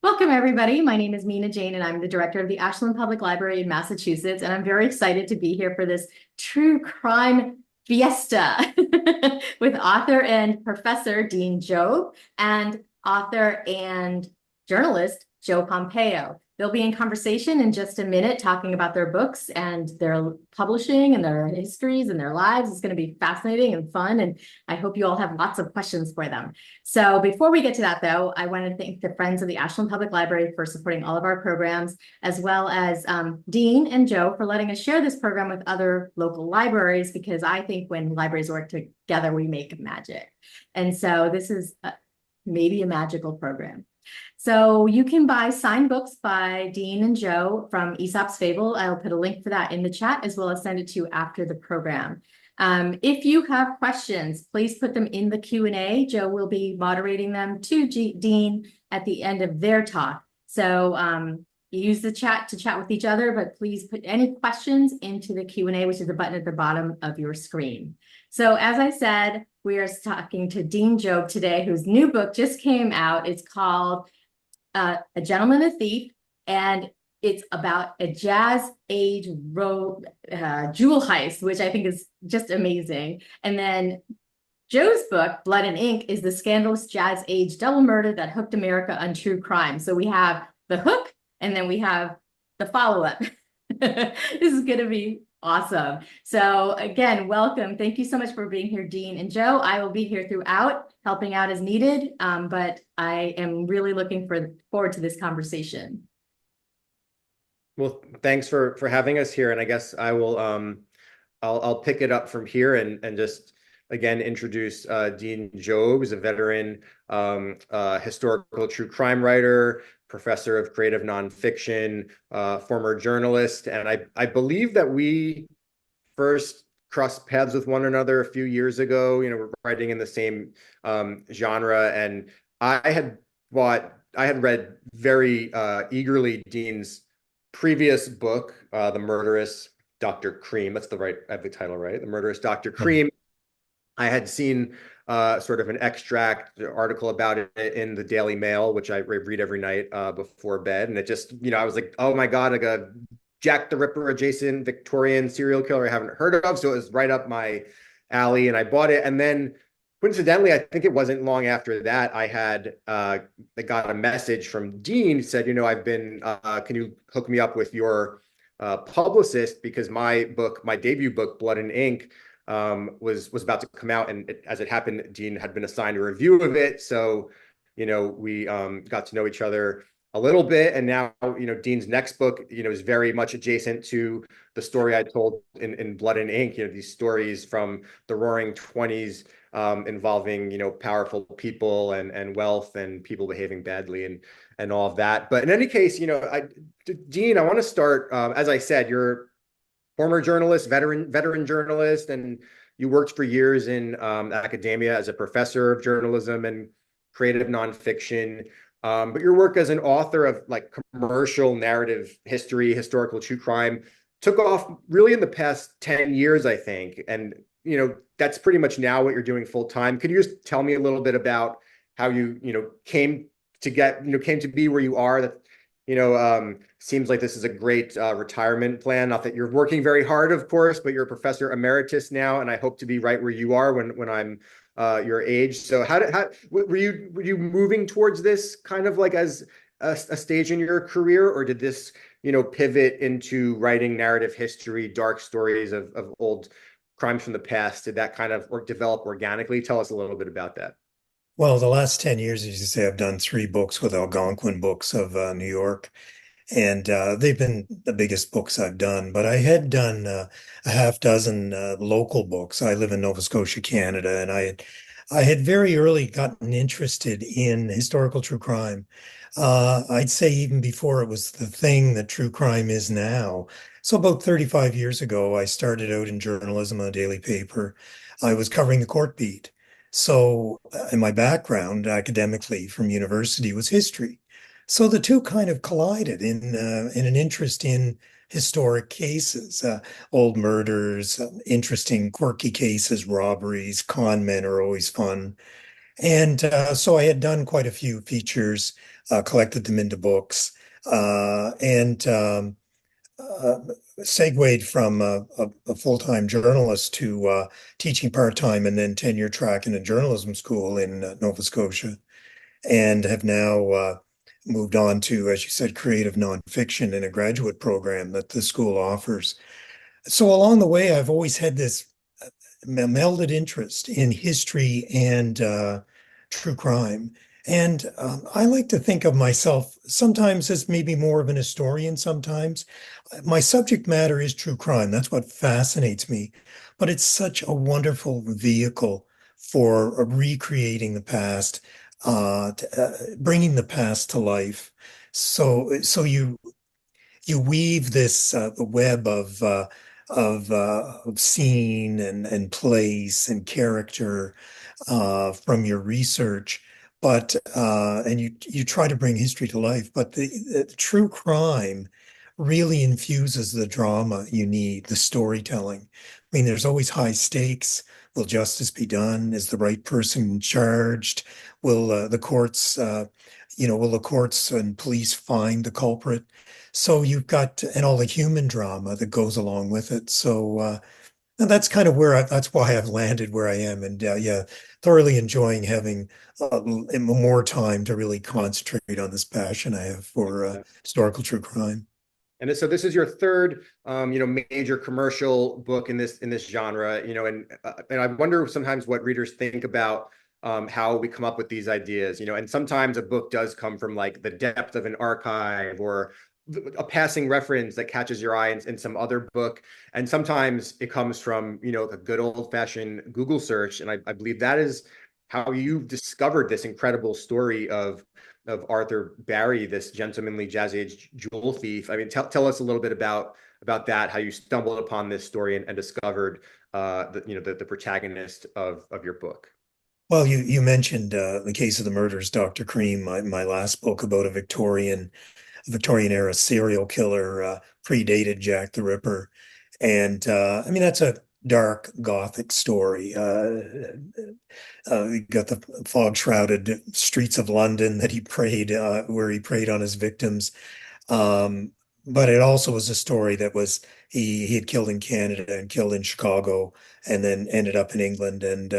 Welcome, everybody. My name is Mina Jane, and I'm the director of the Ashland Public Library in Massachusetts. And I'm very excited to be here for this true crime fiesta with author and professor Dean Jobb and author and journalist Joe Pompeo. They'll be in conversation in just a minute, talking about their books and their publishing and their histories and their lives. It's going to be fascinating and fun, and I hope you all have lots of questions for them. So before we get to that, though, I want to thank the Friends of the Ashland Public Library for supporting all of our programs, as well as Dean and Joe for letting us share this program with other local libraries, because I think when libraries work together, we make magic. And so this is maybe a magical program. So you can buy signed books by Dean and Joe from Aesop's Fable. I'll put a link for that in the chat, as well as send it to you after the program. If you have questions, please put them in the Q&A. Joe will be moderating them to Dean at the end of their talk. So use the chat to chat with each other, but please put any questions into the Q&A, which is the button at the bottom of your screen. So as I said, we are talking to Dean Jobb today, whose new book just came out. It's called A Gentleman, a Thief, and it's about a jazz age jewel heist, which I think is just amazing. And then Joe's book, Blood and Ink, is the scandalous jazz age double murder that hooked America on true crime. So we have the hook, and then we have the follow-up. This is going to be awesome. So again, welcome. Thank you so much for being here, Dean and Joe. I will be here throughout, helping out as needed, but I am really looking forward to this conversation. Well, thanks for having us here, and I guess I will I'll pick it up from here and just again introduce Dean Jobb, who's a veteran historical true crime writer, professor of creative nonfiction, former journalist, and I believe that we first crossed paths with one another a few years ago. You know, we're writing in the same genre, and I had read very eagerly Dean's previous book, The Murderous Dr. Cream. That's I have the title right. The Murderous Dr. Cream. I had seen sort of an extract article about it in the Daily Mail, which I read every night before bed. And it just, I was like, oh my God, like a Jack the Ripper adjacent Victorian serial killer I haven't heard of. So it was right up my alley, and I bought it. And then coincidentally, I think it wasn't long after that, I got a message from Dean, said, I've been, can you hook me up with your publicist, because my debut book, Blood and Ink, was about to come out, and as it happened, Dean had been assigned a review of it. So, we got to know each other a little bit, and now, Dean's next book, is very much adjacent to the story I told in Blood and Ink. These stories from the Roaring '20s. Involving powerful people and wealth and people behaving badly and all of that. But in any case, Dean, I want to start. As I said, you're former journalist, veteran journalist, and you worked for years in academia as a professor of journalism and creative nonfiction. But your work as an author of like commercial narrative history, historical true crime, took off really in the past 10 years, I think. And that's pretty much now what you're doing full time. Could you just tell me a little bit about how you, came to be where you are? That, seems like this is a great retirement plan. Not that you're working very hard, of course, but you're a professor emeritus now, and I hope to be right where you are when I'm your age. So how were you moving towards this kind of like as a stage in your career, or did this, pivot into writing narrative history, dark stories of old crimes from the past? Did that kind of develop organically? Tell us a little bit about that. Well, the last 10 years, as you say, I've done 3 books with Algonquin Books of New York, and they've been the biggest books I've done. But I had done a half dozen local books. I live in Nova Scotia, Canada, and I had very early gotten interested in historical true crime. I'd say even before it was the thing that true crime is now. So about 35 years ago, I started out in journalism on a daily paper. I was covering the court beat. So, in my background academically from university was history. So the two kind of collided in an interest in historic cases, old murders, interesting, quirky cases, robberies, con men are always fun. And so I had done quite a few features, collected them into books, and uh, segued from a full-time journalist to teaching part-time and then tenure track in a journalism school in Nova Scotia, and have now moved on to, as you said, creative nonfiction in a graduate program that the school offers. So along the way, I've always had this melded interest in history and true crime. And I like to think of myself sometimes as maybe more of an historian, sometimes. My subject matter is true crime. That's what fascinates me. But it's such a wonderful vehicle for recreating the past, bringing the past to life. So you weave this the web of scene and place and character from your research, but and you try to bring history to life. But the true crime really infuses the drama you need, the storytelling. I mean, there's always high stakes. Will justice be done? Is the right person charged? Will the courts, will the courts and police find the culprit? So you've got, and all the human drama that goes along with it. So and that's kind of that's why I've landed where I am. And yeah, thoroughly enjoying having more time to really concentrate on this passion I have for historical true crime. And so this is your third, major commercial book in this genre, and I wonder sometimes what readers think about how we come up with these ideas, and sometimes a book does come from like the depth of an archive or a passing reference that catches your eye in some other book, and sometimes it comes from, a good old-fashioned Google search, and I believe that is how you discovered this incredible story of Arthur Barry, this gentlemanly Jazz Age jewel thief. I mean, tell us a little bit about that, how you stumbled upon this story and discovered the protagonist of your book. Well, you mentioned the case of the murders, Dr. Cream, my last book about a Victorian era serial killer, predated Jack the Ripper. And I mean, that's a dark Gothic story. You got the fog shrouded streets of London that he preyed, where he preyed on his victims. Um, but it also was a story that was he had killed in Canada and killed in Chicago, and then ended up in England and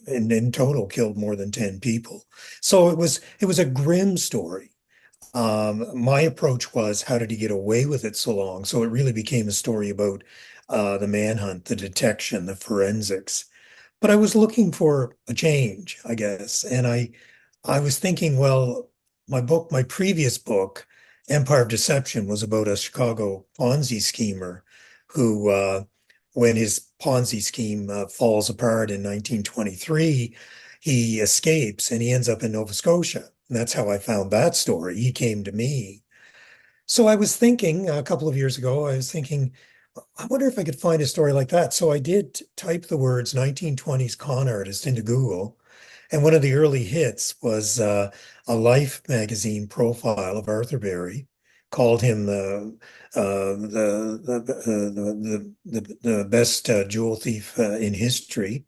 in total killed more than 10 people. So it was a grim story. My approach was, how did he get away with it so long? So it really became a story about the manhunt, the detection, the forensics. But I was looking for a change, I guess. And I was thinking, well, my previous book, Empire of Deception, was about a Chicago Ponzi schemer who, when his Ponzi scheme falls apart in 1923, he escapes and he ends up in Nova Scotia. And that's how I found that story. He came to me. So I was thinking a couple of years ago, I was thinking, I wonder if I could find a story like that. So I did type the words 1920s con artist into Google. And one of the early hits was a Life magazine profile of Arthur Berry, called him the best jewel thief in history.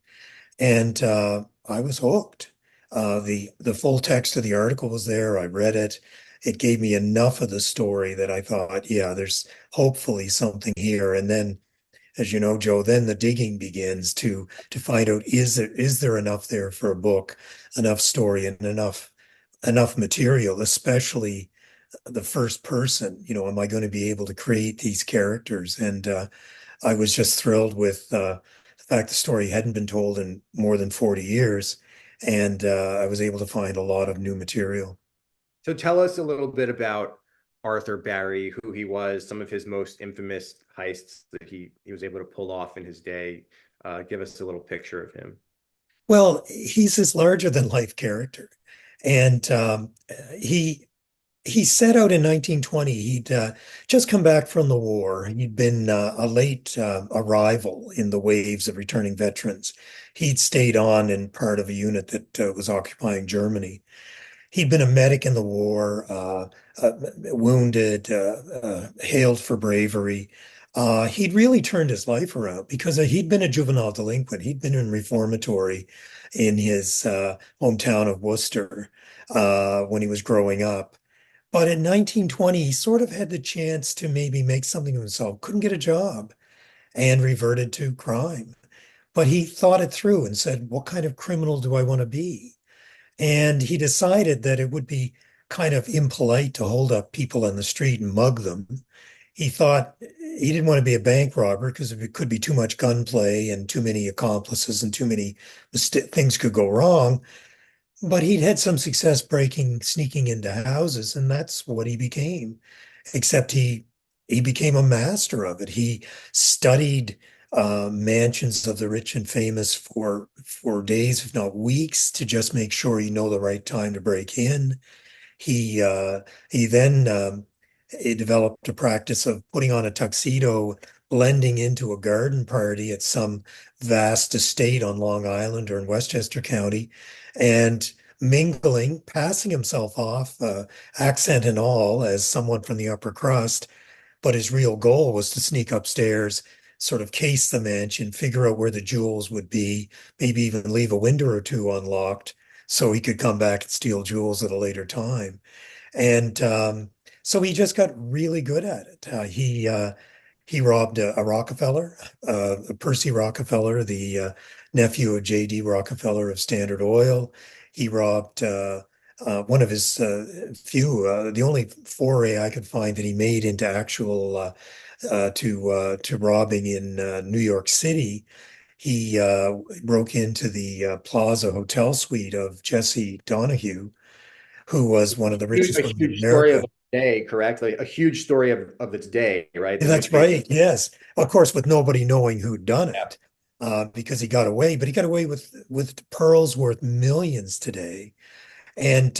And I was hooked. The full text of the article was there. I read it. It gave me enough of the story that I thought, yeah, there's hopefully something here. And then, as you know, Joe, then the digging begins to find out, is there enough there for a book, enough story and enough material, especially the first person. Am I going to be able to create these characters? And I was just thrilled with the fact the story hadn't been told in more than 40 years, and I was able to find a lot of new material. So tell us a little bit about Arthur Barry, who he was, some of his most infamous heists that he was able to pull off in his day. Give us a little picture of him. Well, he's this larger than life character, and he he set out in 1920. He'd just come back from the war. He'd been a late arrival in the waves of returning veterans. He'd stayed on in part of a unit that was occupying Germany. He'd been a medic in the war, wounded, hailed for bravery. He'd really turned his life around because he'd been a juvenile delinquent. He'd been in reformatory in his hometown of Worcester when he was growing up. But in 1920, he sort of had the chance to maybe make something of himself, couldn't get a job, and reverted to crime. But he thought it through and said, what kind of criminal do I want to be? And he decided that it would be kind of impolite to hold up people on the street and mug them. He thought he didn't want to be a bank robber because it could be too much gunplay and too many accomplices and too many things could go wrong. But he'd had some success sneaking into houses, and that's what he became. Except he became a master of it. He studied mansions of the rich and famous for days, if not weeks, to just make sure you know the right time to break in. He then he developed a practice of putting on a tuxedo, blending into a garden party at some vast estate on Long Island or in Westchester County, and mingling, passing himself off, accent and all, as someone from the upper crust. But his real goal was to sneak upstairs, sort of case the mansion, figure out where the jewels would be, maybe even leave a window or two unlocked so he could come back and steal jewels at a later time. And so he just got really good at it. He robbed a Rockefeller, Percy Rockefeller, the nephew of J.D. Rockefeller of Standard Oil. He robbed one of his the only foray I could find that he made into actual to robbing in New York City. He broke into the Plaza Hotel suite of Jesse Donahue, who was one of the A richest women in huge story of America. its day, correct? Like a huge story of its day, right? And That that's which made right. Yes. Of course, with nobody knowing who'd done yeah. it, because he got away, but he got away with pearls worth millions today. And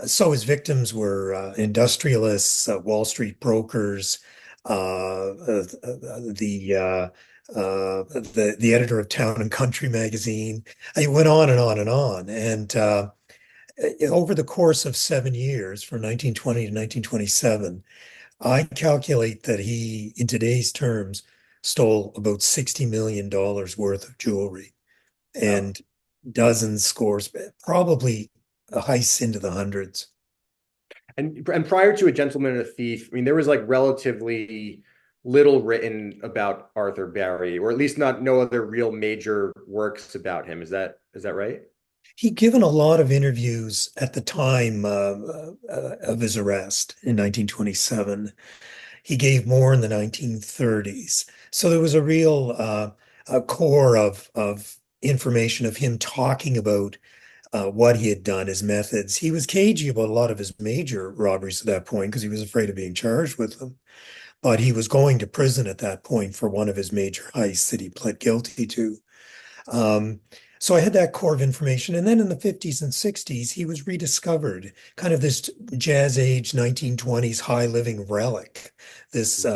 so his victims were industrialists, Wall Street brokers, the editor of Town and Country magazine. It went on and on and on. And over the course of 7 years, from 1920 to 1927, I calculate that he, in today's terms, stole about $60 million worth of jewelry Wow. and dozens scores, probably heists into the hundreds. And prior to A Gentleman and a Thief, I mean, there was like relatively little written about Arthur Barry, or at least not no other real major works about him. Is that right? He'd given a lot of interviews at the time of his arrest in 1927. He gave more in the 1930s. So there was a real a core of information of him talking about what he had done, his methods. He was cagey about a lot of his major robberies at that point because he was afraid of being charged with them. But he was going to prison at that point for one of his major heists that he pled guilty to. Um, so I had that core of information. And then in the 50s and 60s, he was rediscovered, kind of this jazz age 1920s high living relic, this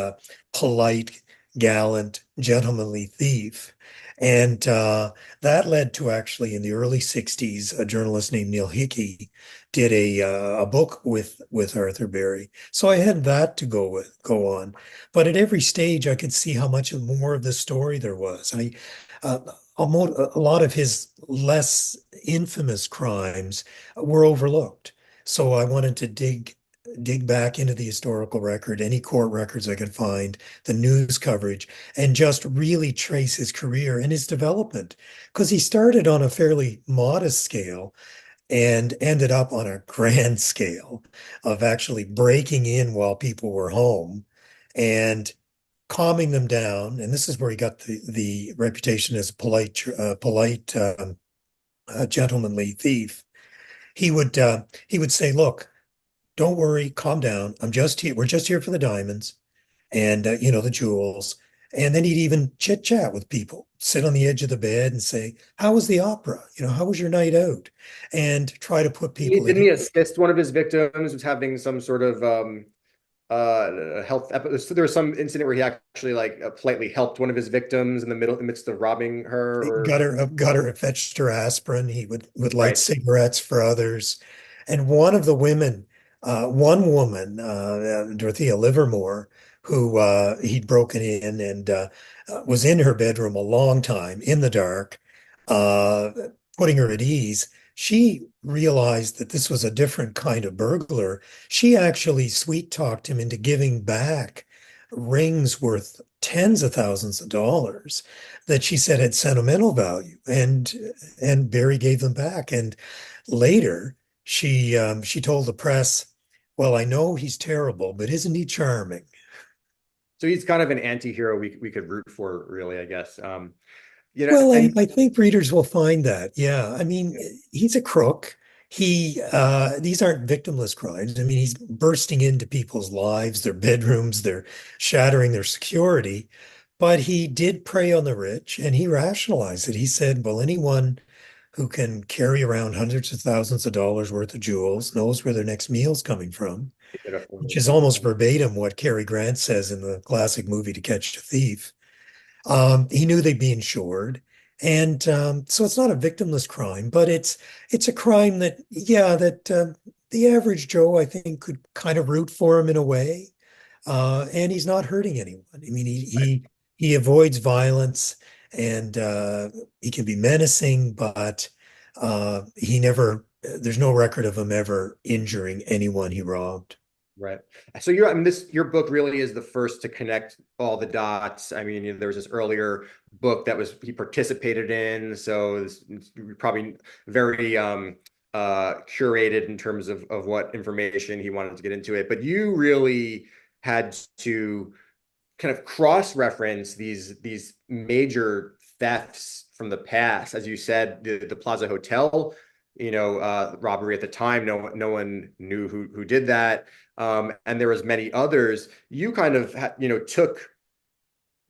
polite, gallant, gentlemanly thief. And that led to actually in the early 60s, a journalist named Neil Hickey did a book with Arthur Berry. So I had that to go on. But at every stage, I could see how much more of the story there was. Uh, a lot of his less infamous crimes were overlooked. So I wanted to dig back into the historical record, any court records I could find, the news coverage, and just really trace his career and his development. Because he started on a fairly modest scale and ended up on a grand scale of actually breaking in while people were home and calming them down. And this is where he got the reputation as a polite, gentlemanly thief. He would say, "Look, don't worry, calm down. I'm just here. We're just here for the diamonds and the jewels." And then he'd even chit chat with people, sit on the edge of the bed and say, "How was the opera? How was your night out?" And try to put people at Didn't he ease. assist one of his victims with having some sort of health episode? So there was some incident where he actually like politely helped one of his victims in the midst of robbing her, or Got her, fetched her aspirin. He would light right. cigarettes for others. And one of the women, one woman, Dorothea Livermore, who he'd broken in and was in her bedroom a long time in the dark, uh, putting her at ease. She realized that this was a different kind of burglar. She actually sweet talked him into giving back rings worth tens of thousands of dollars that she said had sentimental value, and Barry gave them back. And later, she told the press, "Well, I know he's terrible, but isn't he charming?" So he's kind of an anti-hero we could root for, really, I guess. Well, I, And I think readers will find that. Yeah. I mean, he's a crook. These aren't victimless crimes. I mean, he's bursting into people's lives, their bedrooms, they're shattering their security. But he did prey on the rich and he rationalized it. He said, well, anyone who can carry around hundreds of thousands of dollars worth of jewels knows where their next meal's coming from, which is almost verbatim what Cary Grant says in the classic movie To Catch a Thief. He knew they'd be insured. And so it's not a victimless crime, but it's a crime that, yeah, that the average Joe, I think, could kind of root for him in a way. And he's not hurting anyone. I mean, he avoids violence and he can be menacing, but he never, there's no record of him ever injuring anyone he robbed. right. So I mean, your book really is the first to connect all the dots. I mean, there was this earlier book that he participated in, so it's probably very curated in terms of what information he wanted to get into it. But you really had to kind of cross-reference these major thefts from the past. As you said, the Plaza Hotel, robbery at the time, no one knew who did that. And there was many others. You kind of took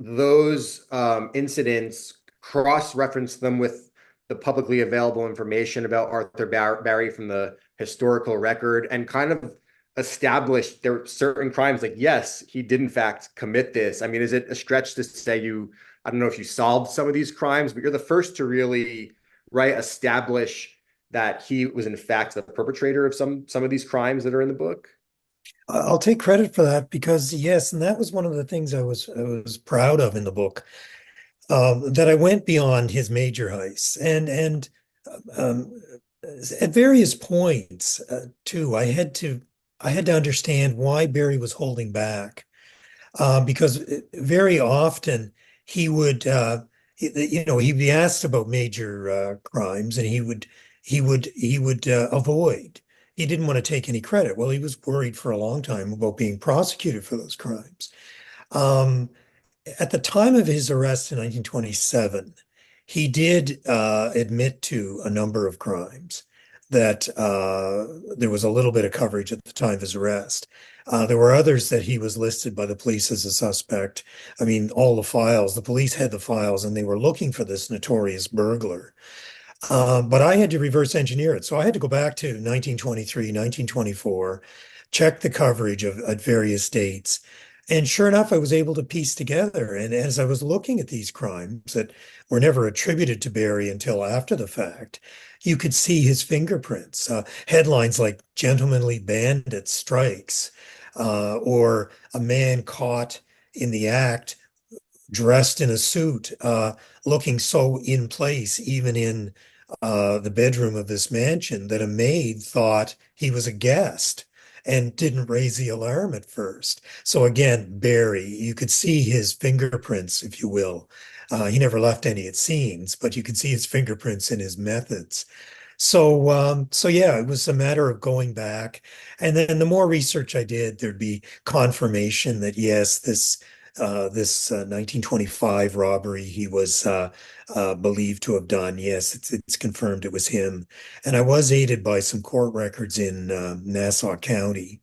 those incidents, cross-referenced them with the publicly available information about Arthur Barry from the historical record, and kind of established there were certain crimes like, yes, he did in fact commit this. I mean, is it a stretch to say I don't know if you solved some of these crimes, but you're the first to really, right, establish that he was in fact the perpetrator of some of these crimes that are in the book? I'll take credit for that because yes, and that was one of the things I was proud of in the book, that I went beyond his major heists and um, at various points too. I had to understand why Barry was holding back, because very often he would he'd be asked about major crimes and he would avoid. He didn't want to take any credit. Well, he was worried for a long time about being prosecuted for those crimes. Um, at the time of his arrest in 1927, he did admit to a number of crimes that there was a little bit of coverage at the time of his arrest. There were others that he was listed by the police as a suspect. I mean, all the police had the files and they were looking for this notorious burglar. But I had to reverse engineer it. So I had to go back to 1923, 1924, check the coverage at various dates. And sure enough, I was able to piece together. And as I was looking at these crimes that were never attributed to Barry until after the fact, you could see his fingerprints. Headlines like "Gentlemanly Bandit Strikes," or "A Man Caught in the Act dressed in a suit, looking so in place, even in the bedroom of this mansion, that a maid thought he was a guest and didn't raise the alarm at first." So again, Barry, you could see his fingerprints, if you will. He never left any at scenes, but you could see his fingerprints in his methods. So yeah, it was a matter of going back, and then the more research I did, there'd be confirmation that yes, this 1925 robbery he was believed to have done. Yes, it's confirmed it was him, and I was aided by some court records in Nassau County,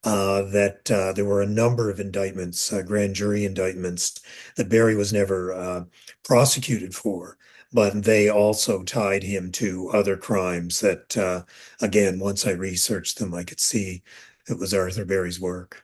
that there were a number of indictments, grand jury indictments, that Barry was never prosecuted for, but they also tied him to other crimes that, again, once I researched them, I could see it was Arthur Barry's work.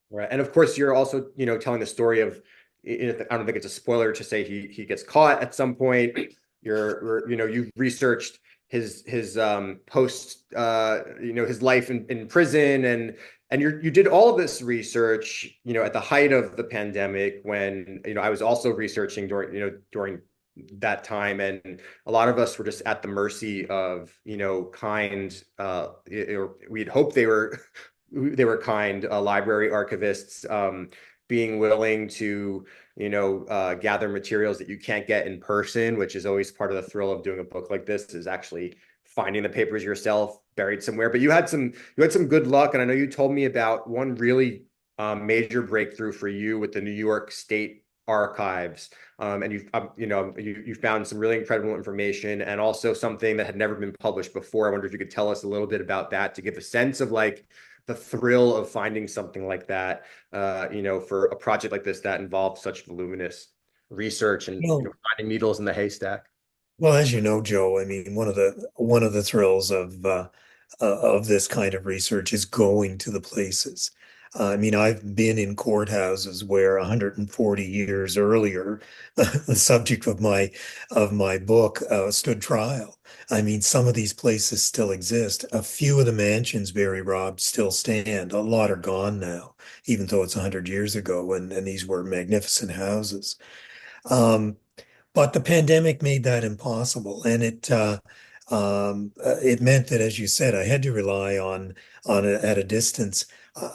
Right. And of course, you're also, telling the story of, I don't think it's a spoiler to say he gets caught at some point. You've researched post his life in prison, and you did all of this research at the height of the pandemic, when I was also researching during that time, and a lot of us were just at the mercy of kind, or we'd hope they were kind, library archivists, being willing to gather materials that you can't get in person, which is always part of the thrill of doing a book like this, is actually finding the papers yourself buried somewhere. But you had some good luck, and I know you told me about one really major breakthrough for you with the New York State Archives. And you found some really incredible information, and also something that had never been published before. I wonder if you could tell us a little bit about that, to give a sense of like the thrill of finding something like that, for a project like this that involves such voluminous research and Well, finding needles in the haystack. well, as you know, Joe, I mean, one of the thrills of this kind of research is going to the places. I mean, I've been in courthouses where 140 years earlier, the subject of my book stood trial. I mean, some of these places still exist. A few of the mansions Barry robbed still stand. A lot are gone now, even though it's 100 years ago, and these were magnificent houses. Um, but the pandemic made that impossible, and it meant that, as you said, I had to rely on it at a distance.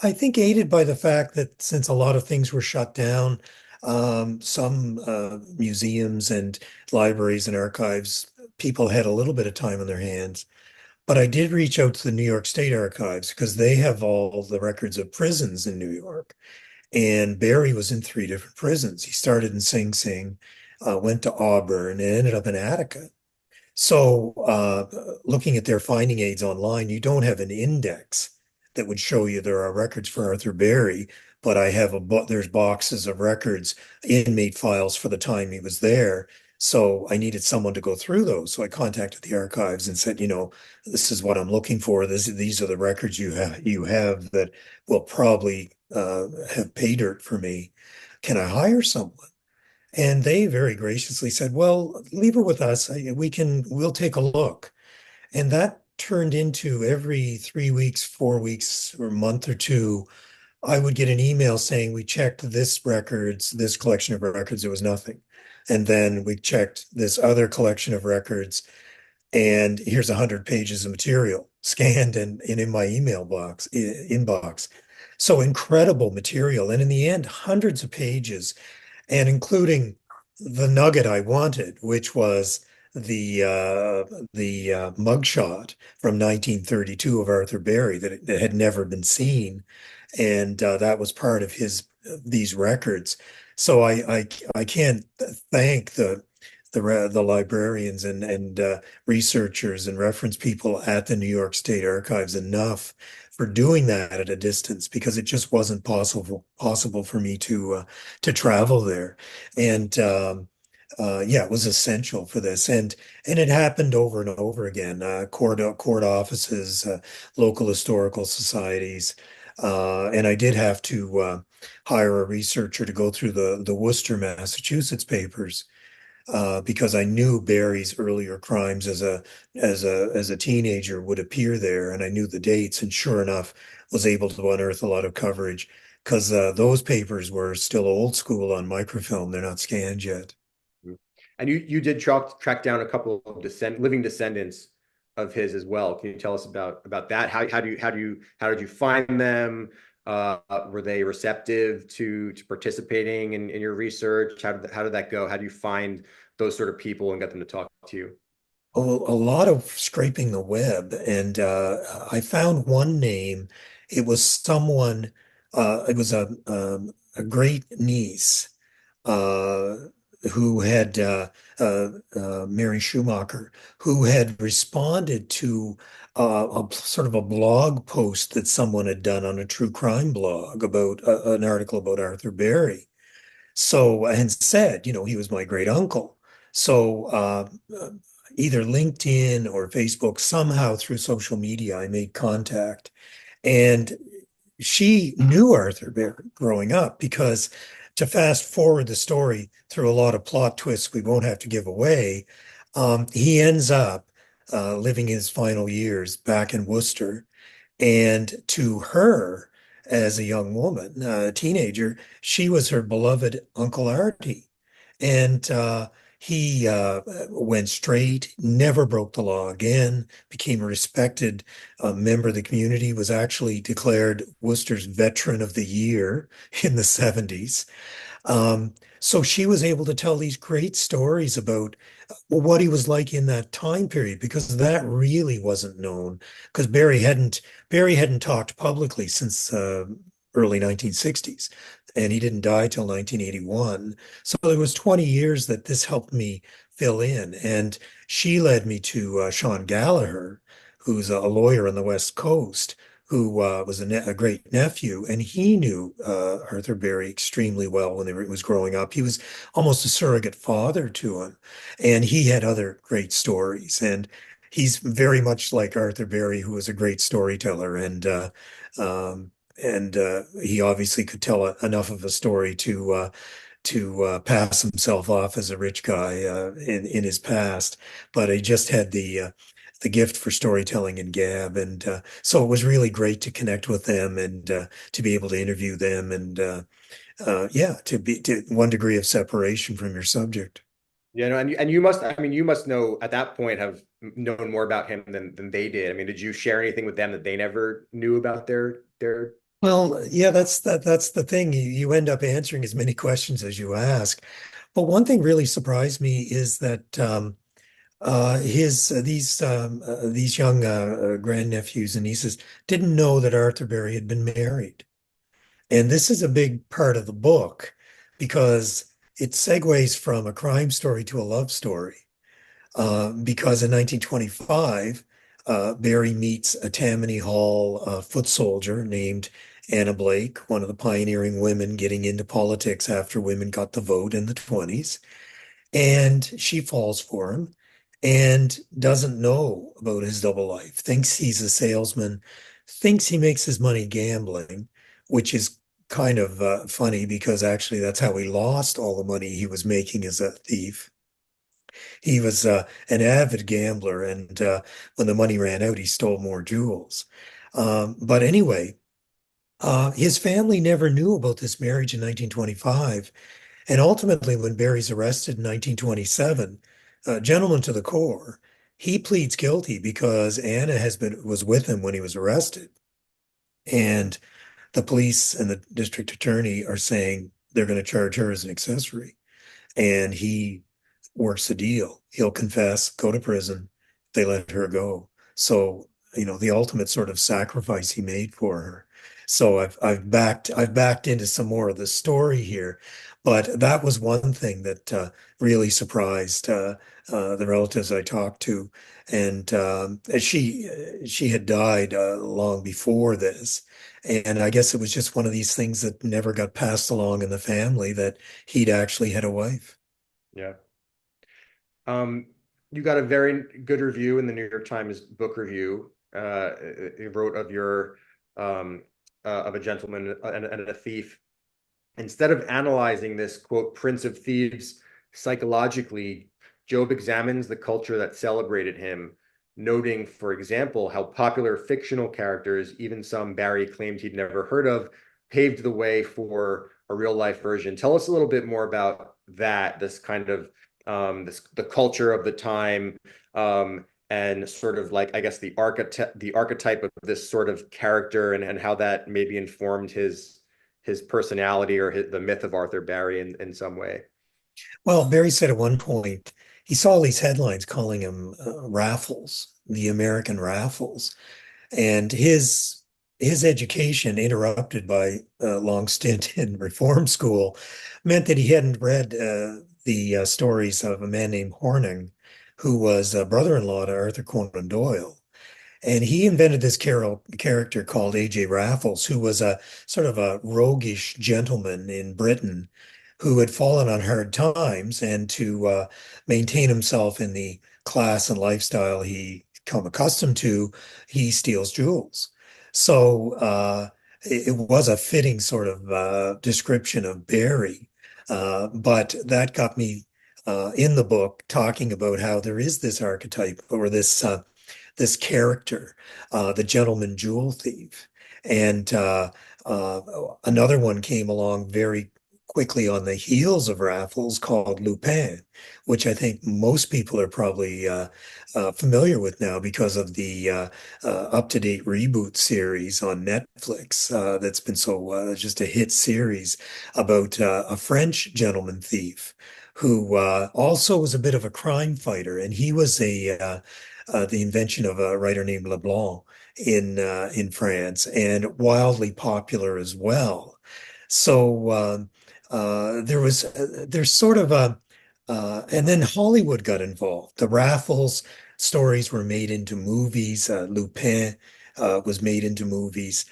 I think aided by the fact that since a lot of things were shut down, some museums and libraries and archives, people had a little bit of time on their hands. But I did reach out to the New York State Archives because they have all the records of prisons in New York. And Barry was in three different prisons. He started in Sing Sing, went to Auburn, and ended up in Attica. So, looking at their finding aids online, you don't have an index that would show you there are records for Arthur Barry, but there's boxes of records, inmate files for the time he was there. So I needed someone to go through those. So I contacted the archives and said, this is what I'm looking for. These are the records you have that will probably have pay dirt for me. Can I hire someone? And they very graciously said, well, leave her with us. We'll take a look. And that turned into every 3 weeks, 4 weeks, or a month or two, I would get an email saying, we checked this collection of records, there was nothing. And then we checked this other collection of records, and here's 100 pages of material scanned and in my email inbox. So incredible material. And in the end, hundreds of pages, and including the nugget I wanted, which was the mugshot from 1932 of Arthur Barry that had never been seen, and that was part of these records. So I can't thank the librarians and researchers and reference people at the New York State Archives enough for doing that at a distance, because it just wasn't possible for me to travel there. And yeah, it was essential for this, and it happened over and over again. Court offices, local historical societies, and I did have to hire a researcher to go through the Worcester, Massachusetts papers, because I knew Barry's earlier crimes as a teenager would appear there, and I knew the dates, and sure enough, was able to unearth a lot of coverage, because those papers were still old school on microfilm. They're not scanned yet. And you did track down a couple of living descendants of his as well. Can you tell us about that? How did you find them? Were they receptive to participating in your research? How did that go? How do you find those sort of people and get them to talk to you? A lot of scraping the web, and I found one name. It was someone. It was a great niece, uh, who had Mary Schumacher, who had responded to a sort of a blog post that someone had done on a true crime blog about an article about Arthur Barry. So, and said, he was my great uncle. So, either LinkedIn or Facebook, somehow through social media, I made contact. And she knew Arthur Barry growing up, because, to fast forward the story through a lot of plot twists we won't have to give away, he ends up living his final years back in Worcester. And to her, as a young woman, a teenager, she was her beloved Uncle Artie. And he went straight, never broke the law again, became a respected member of the community, was actually declared Worcester's Veteran of the Year in the 70s. So she was able to tell these great stories about what he was like in that time period, because that really wasn't known. Because Barry hadn't talked publicly since early 1960s, and he didn't die till 1981. So there was 20 years that this helped me fill in, and she led me to Sean Gallagher, who's a lawyer on the West Coast, who was a great nephew, and he knew Arthur Berry extremely well when he was growing up. He was almost a surrogate father to him, and he had other great stories. And he's very much like Arthur Berry, who was a great storyteller, um, and he obviously could tell enough of a story to pass himself off as a rich guy in his past, but he just had the gift for storytelling and gab, and so it was really great to connect with them and to be able to interview them, and yeah, to be to one degree of separation from your subject. Yeah, no, and you must, I mean, you must know at that point have known more about him than they did. I mean, did you share anything with them that they never knew about their Well, yeah, that's the thing. You end up answering as many questions as you ask. But one thing really surprised me is that his these young grandnephews and nieces didn't know that Arthur Berry had been married. And this is a big part of the book because it segues from a crime story to a love story. Because in 1925, Barry meets a Tammany Hall foot soldier named Anna Blake, one of the pioneering women getting into politics after women got the vote in the 20s. And she falls for him and doesn't know about his double life, thinks he's a salesman, thinks he makes his money gambling, which is kind of funny because actually that's how he lost all the money he was making as a thief. He was an avid gambler, and when the money ran out, he stole more jewels. But anyway, his family never knew about this marriage in 1925. And ultimately, when Barry's arrested in 1927, gentleman to the core, he pleads guilty because Anna was with him when he was arrested. And the police and the district attorney are saying they're going to charge her as an accessory. And he works the deal. He'll confess, go to prison. They let her go. So, the ultimate sort of sacrifice he made for her. So I've backed into some more of the story here, but that was one thing that really surprised the relatives I talked to, and she had died long before this, and I guess it was just one of these things that never got passed along in the family that he'd actually had a wife. yeah. Um, you got a very good review in the New York Times book review. It wrote of your of a gentleman and a thief. Instead of analyzing this quote Prince of Thieves psychologically, Job examines the culture that celebrated him, noting, for example, how popular fictional characters, even some Barry claimed he'd never heard of, paved the way for a real life version. Tell us a little bit more about that, this kind of the culture of the time, and sort of like I guess the archetype of this sort of character, and how that maybe informed his personality or the myth of Arthur Barry in some way. Well, Barry said at one point he saw all these headlines calling him Raffles, the American Raffles, and his education, interrupted by a long stint in reform school, meant that he hadn't read the stories of a man named Horning, who was a brother-in-law to Arthur Conan Doyle. And he invented this character called A.J. Raffles, who was a sort of a roguish gentleman in Britain who had fallen on hard times, and to maintain himself in the class and lifestyle he come accustomed to, he steals jewels. So it was a fitting sort of description of Barry. But that got me in the book talking about how there is this archetype or this character, the gentleman jewel thief. And uh, another one came along very quickly on the heels of Raffles called Lupin, which I think most people are probably familiar with now because of the up-to-date reboot series on Netflix that's been so just a hit series about a French gentleman thief who also was a bit of a crime fighter, and he was the invention of a writer named Leblanc in France, and wildly popular as well. So there's sort of a and then Hollywood got involved. The Raffles stories were made into movies. Lupin was made into movies.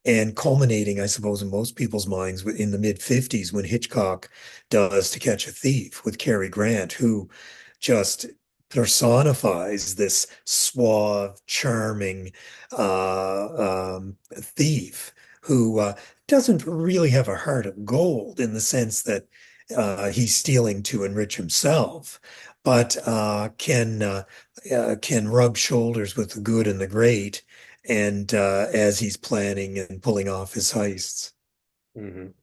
And culminating, I suppose, in most people's minds in the mid 50s when Hitchcock does To Catch a Thief with Cary Grant, who just personifies this suave, charming thief who doesn't really have a heart of gold in the sense that he's stealing to enrich himself, but can rub shoulders with the good and the great, and as he's planning and pulling off his heists. Mhm.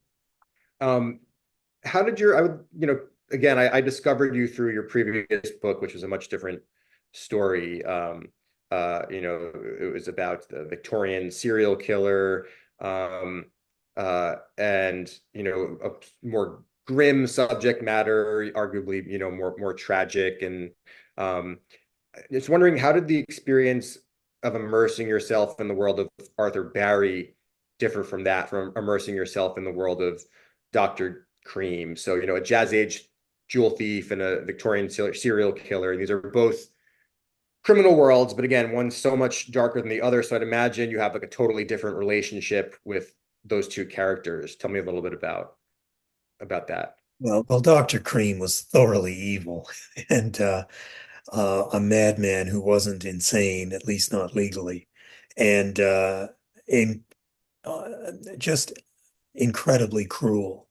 Um, how did your, I would, again, I discovered you through your previous book, which was a much different story. It was about the Victorian serial killer, and, a more grim subject matter, arguably, more tragic. And um, just wondering, how did the experience of immersing yourself in the world of Arthur Barry differ from that, from immersing yourself in the world of Dr. Cream? So, a jazz age jewel thief and a Victorian serial killer. These are both criminal worlds, but again, one's so much darker than the other. So I'd imagine you have like a totally different relationship with those two characters. Tell me a little bit about that. Well, Dr. Cream was thoroughly evil and a madman who wasn't insane, at least not legally, and in, just incredibly cruel.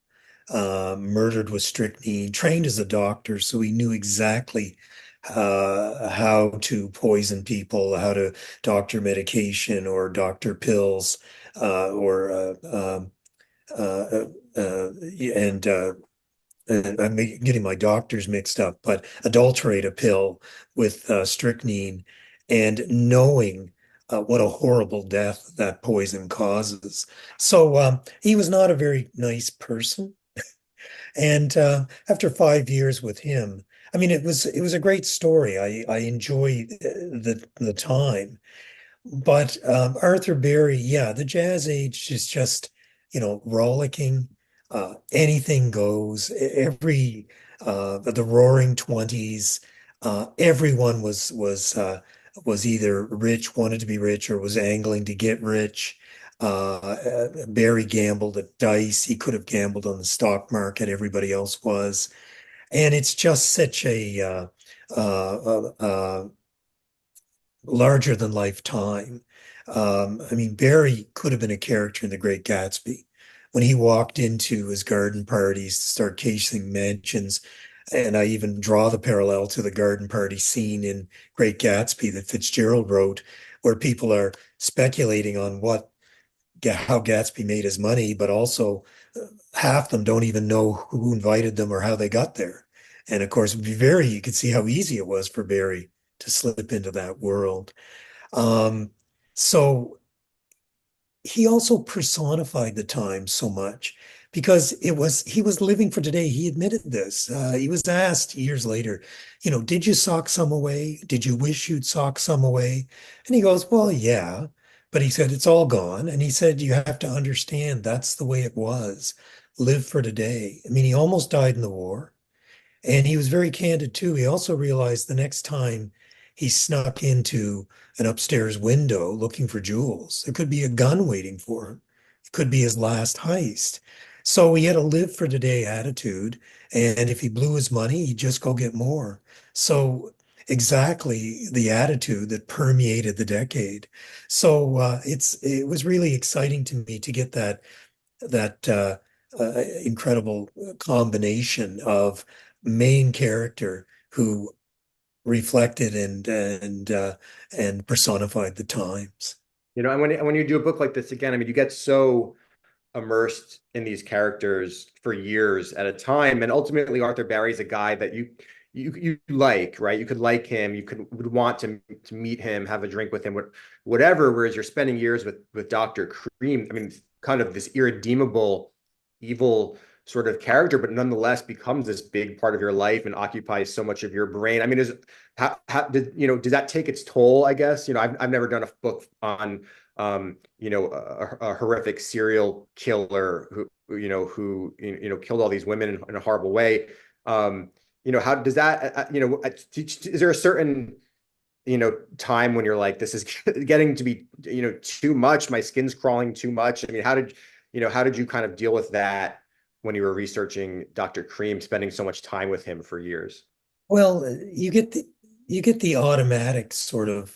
Murdered with strychnine, trained as a doctor, so he knew exactly how to poison people, how to doctor medication or doctor pills, or uh, and I'm getting my doctors mixed up, but adulterate a pill with strychnine and knowing what a horrible death that poison causes. So he was not a very nice person. And after 5 years with him, I mean, it was a great story. I enjoyed the time. But Arthur Berry, yeah, the Jazz Age is just, rollicking. Anything goes. Every the Roaring Twenties, everyone was either rich, wanted to be rich, or was angling to get rich. Barry gambled at dice. He could have gambled on the stock market. Everybody else was, and it's just such a larger than life time. I mean, Barry could have been a character in The Great Gatsby when he walked into his garden parties to start casing mansions. And I even draw the parallel to the garden party scene in Great Gatsby that Fitzgerald wrote, where people are speculating on how Gatsby made his money, but also half them don't even know who invited them or how they got there. And of course, you could see how easy it was for Barry to slip into that world. Um, so he also personified the time so much because he was living for today. He admitted this. He was asked years later, did you sock some away? Did you wish you'd sock some away? And he goes, well, yeah. But he said, it's all gone. And he said, you have to understand that's the way it was. Live for today. I mean, he almost died in the war. And he was very candid too. He also realized the next time he snuck into an upstairs window looking for jewels, there could be a gun waiting for him. It could be his last heist. So he had a live for today attitude. And if he blew his money, he'd just go get more. So exactly the attitude that permeated the decade. So it was really exciting to me to get that incredible combination of main character who reflected and personified the times. You know, and when you do a book like this again, I mean, you get so immersed in these characters for years at a time, and ultimately Arthur Barry's a guy that you like, right? You could like him, you would want to meet him, have a drink with him, whatever. Whereas you're spending years with Dr. Cream. I mean, kind of this irredeemable, evil sort of character, but nonetheless becomes this big part of your life and occupies so much of your brain. I mean, how did did that take its toll? I guess I've never done a book on a horrific serial killer who killed all these women in a horrible way. How does that, is there a certain, time when you're like, this is getting to be, too much, my skin's crawling too much? I mean, how did you kind of deal with that when you were researching Dr. Cream, spending so much time with him for years? Well, you get the automatic sort of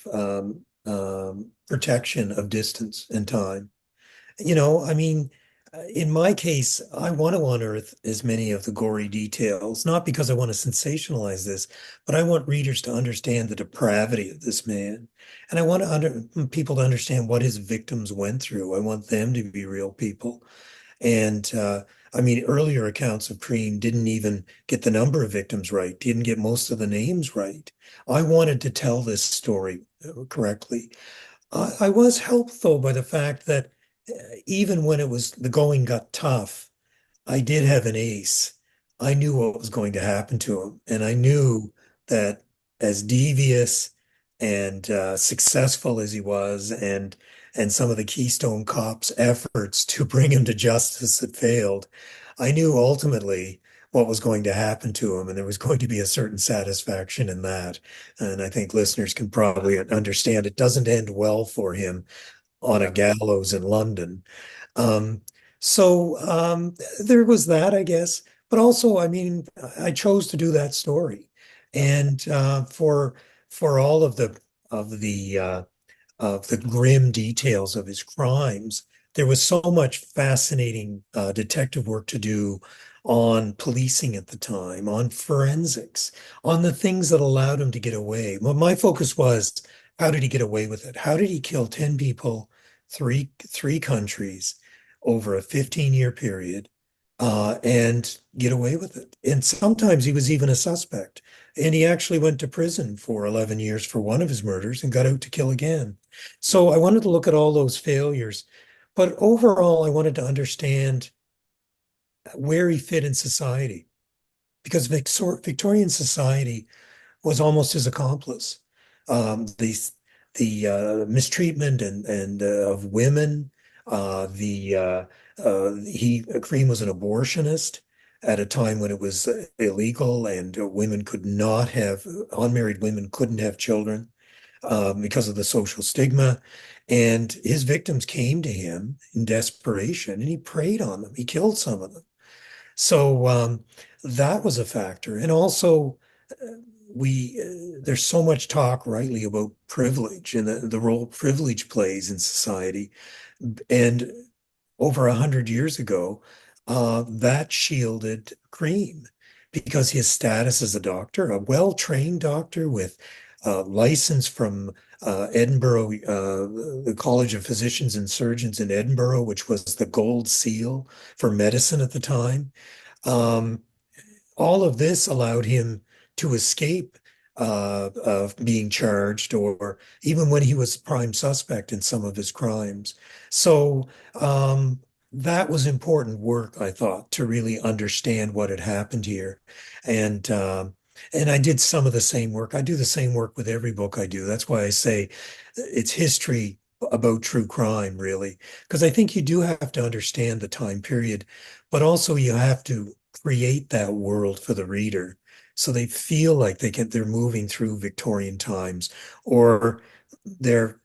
protection of distance and time. I mean, in my case, I want to unearth as many of the gory details, not because I want to sensationalize this, but I want readers to understand the depravity of this man. And I want people to understand what his victims went through. I want them to be real people. And I mean, earlier accounts of Cream didn't even get the number of victims right, didn't get most of the names right. I wanted to tell this story correctly. I was helped, though, by the fact that even when the going got tough, I did have an ace. I knew what was going to happen to him, and I knew that as devious and successful as he was, and some of the Keystone Cops' efforts to bring him to justice had failed, I knew ultimately what was going to happen to him, and there was going to be a certain satisfaction in that. And I think listeners can probably understand it doesn't end well for him on a Yeah. gallows in London. Um, so there was that, I guess. But also, I mean, I chose to do that story, and for all of the of the grim details of his crimes, there was so much fascinating detective work to do on policing at the time, on forensics, on the things that allowed him to get away. Well, my focus was, how did he get away with it? How did he kill 10 people, three countries over a 15-year period, and get away with it? And sometimes he was even a suspect. And he actually went to prison for 11 years for one of his murders and got out to kill again. So I wanted to look at all those failures. But overall, I wanted to understand where he fit in society, because Victorian society was almost his accomplice. The mistreatment and of women. The Cream was an abortionist at a time when it was illegal, and women could not have unmarried women couldn't have children because of the social stigma. And his victims came to him in desperation, and he preyed on them. He killed some of them. So that was a factor. And also, we there's so much talk rightly about privilege and the role privilege plays in society. And over 100 years ago, that shielded Cream because his status as a doctor, a well-trained doctor with license from Edinburgh, the College of Physicians and Surgeons in Edinburgh, which was the gold seal for medicine at the time. Um, all of this allowed him to escape of being charged, or even when he was prime suspect in some of his crimes. So that was important work, I thought, to really understand what had happened here. And and I did some of the same work. I do the same work with every book I do. That's why I say it's history about true crime, really, because I think you do have to understand the time period, but also you have to create that world for the reader so they feel like they're moving through Victorian times, or they're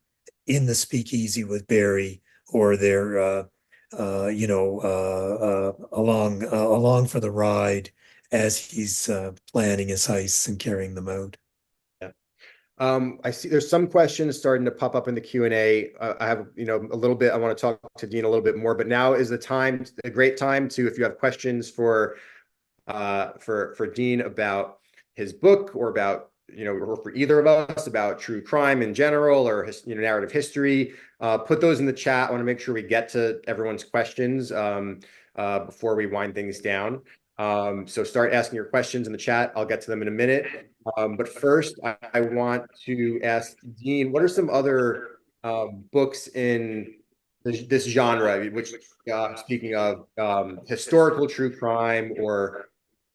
in the speakeasy with Barry, or they're along for the ride as he's planning his heists and carrying them out. Yeah. I see there's some questions starting to pop up in the Q&A. I have, a little bit, I want to talk to Dean a little bit more, but now is a great time to, if you have questions for for Dean about his book, or about, or for either of us about true crime in general, or narrative history, put those in the chat. I want to make sure we get to everyone's questions before we wind things down. So start asking your questions in the chat. I'll get to them in a minute. But first, I want to ask Dean, what are some other books in this genre, which, speaking of historical true crime or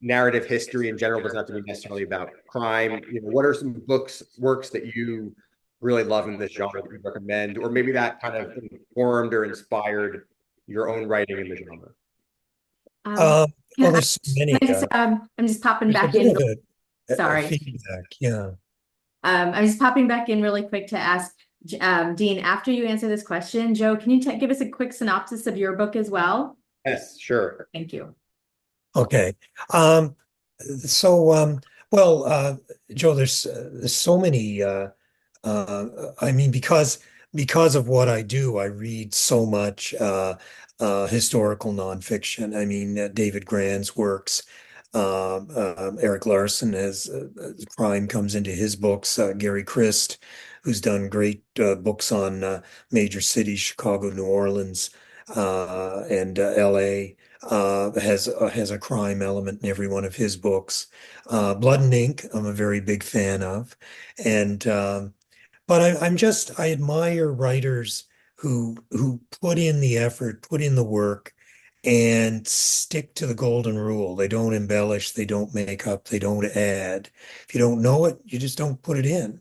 narrative history in general, doesn't have to be necessarily about crime. What are some works that you really love in this genre that you recommend, or maybe that kind of informed or inspired your own writing in the genre? Well, Yeah, there's so many. I'm just popping There's a back bit in. of a Sorry. feedback. Yeah. I'm just popping back in really quick to ask Dean, after you answer this question, Joe, can you give us a quick synopsis of your book as well? Yes, sure. Thank you. Okay. So, well, Joe, there's so many. I mean, because of what I do, I read so much historical nonfiction. I mean, David Grant's works. Eric Larson has crime comes into his books. Gary Christ, who's done great books on major cities, Chicago, New Orleans, and LA. Has a crime element in every one of his books. Blood and Ink, I'm a very big fan of, and but I admire writers who put in the effort, put in the work, and stick to the golden rule. They don't embellish, they don't make up, they don't add. If you don't know it, you just don't put it in.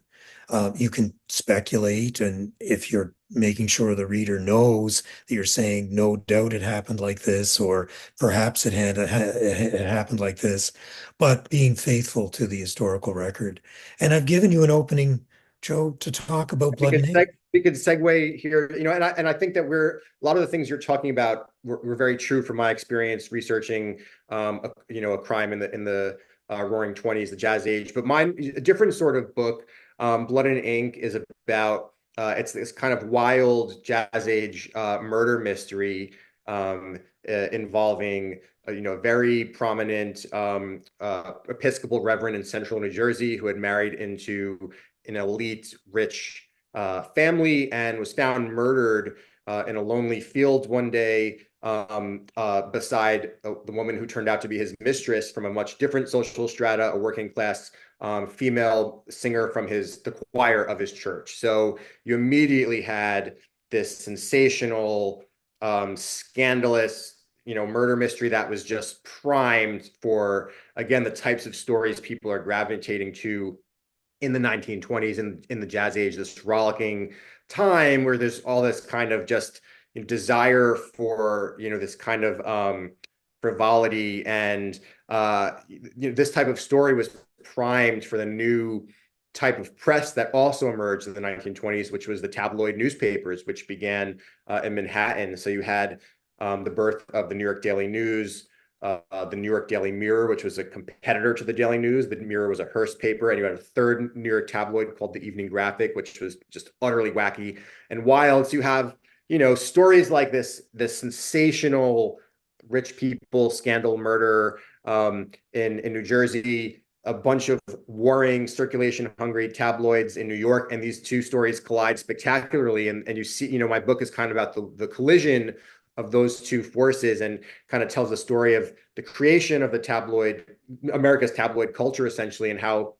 You can speculate, and if you're making sure the reader knows that you're saying, no doubt it happened like this, or perhaps it happened like this, but being faithful to the historical record. And I've given you an opening, Joe, to talk about We Blood could and Ink. we could segue here, and I think that a lot of the things you're talking about were very true from my experience researching, a crime in the Roaring Twenties, the Jazz Age. But mine, a different sort of book. Blood and Ink is about it's this kind of wild Jazz Age murder mystery involving a very prominent Episcopal reverend in central New Jersey who had married into an elite rich family and was found murdered in a lonely field one day beside the woman who turned out to be his mistress from a much different social strata, a working class female singer from the choir of his church. So you immediately had this sensational, scandalous, murder mystery that was just primed for, again, the types of stories people are gravitating to in the 1920s and in the Jazz Age, this rollicking time where there's all this kind of just desire for, this kind of frivolity. And this type of story was primed for the new type of press that also emerged in the 1920s, which was the tabloid newspapers, which began in Manhattan. So you had the birth of the New York Daily News, the New York Daily Mirror, which was a competitor to the Daily News. The Mirror was a Hearst paper, and you had a third New York tabloid called the Evening Graphic, which was just utterly wacky and wild. So you have, stories like this sensational rich people scandal murder in New Jersey, a bunch of warring, circulation hungry tabloids in New York, and these two stories collide spectacularly. And you see, my book is kind of about the collision of those two forces, and kind of tells the story of the creation of America's tabloid culture, essentially, and how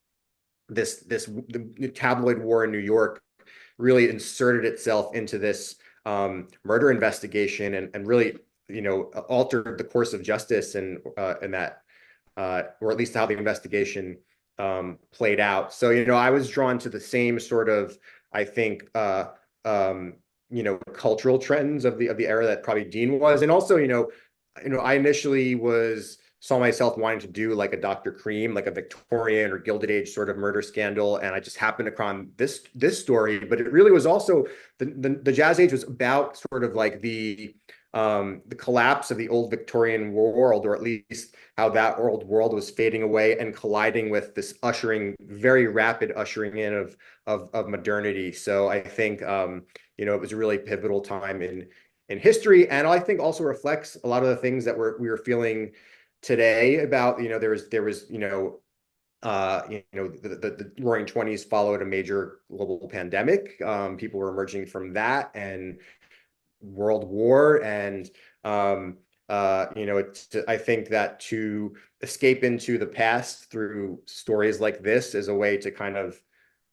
the tabloid war in New York really inserted itself into this murder investigation, and really, altered the course of justice, and that, or at least how the investigation played out. So, I was drawn to the same sort of, I think, cultural trends of the era that probably Dean was. And also, I initially saw myself wanting to do like a Dr. Cream, like a Victorian or Gilded Age sort of murder scandal. And I just happened upon this story, but it really was also the Jazz Age was about sort of like the collapse of the old Victorian world, or at least how that old world was fading away and colliding with this very rapid ushering in of modernity. So I think, it was a really pivotal time in history, and I think also reflects a lot of the things that we were feeling today about, there was, the Roaring Twenties followed a major global pandemic. People were emerging from that and World War, and I think that to escape into the past through stories like this is a way to kind of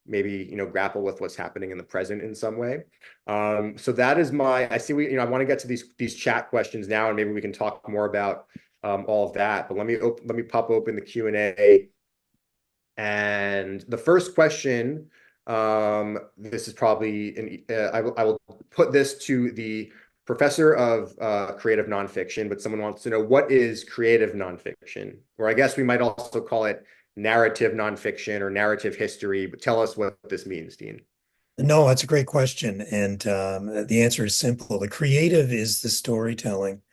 maybe grapple with what's happening in the present in some way. So that is my. I see. I want to get to these chat questions now, and maybe we can talk more about all of that. But let me pop open the Q&A. And the first question, this is probably, I will put this to the professor of creative nonfiction, but someone wants to know, what is creative nonfiction? Or I guess we might also call it narrative nonfiction or narrative history, but tell us what this means, Dean. No, that's a great question. And the answer is simple. The creative is the storytelling.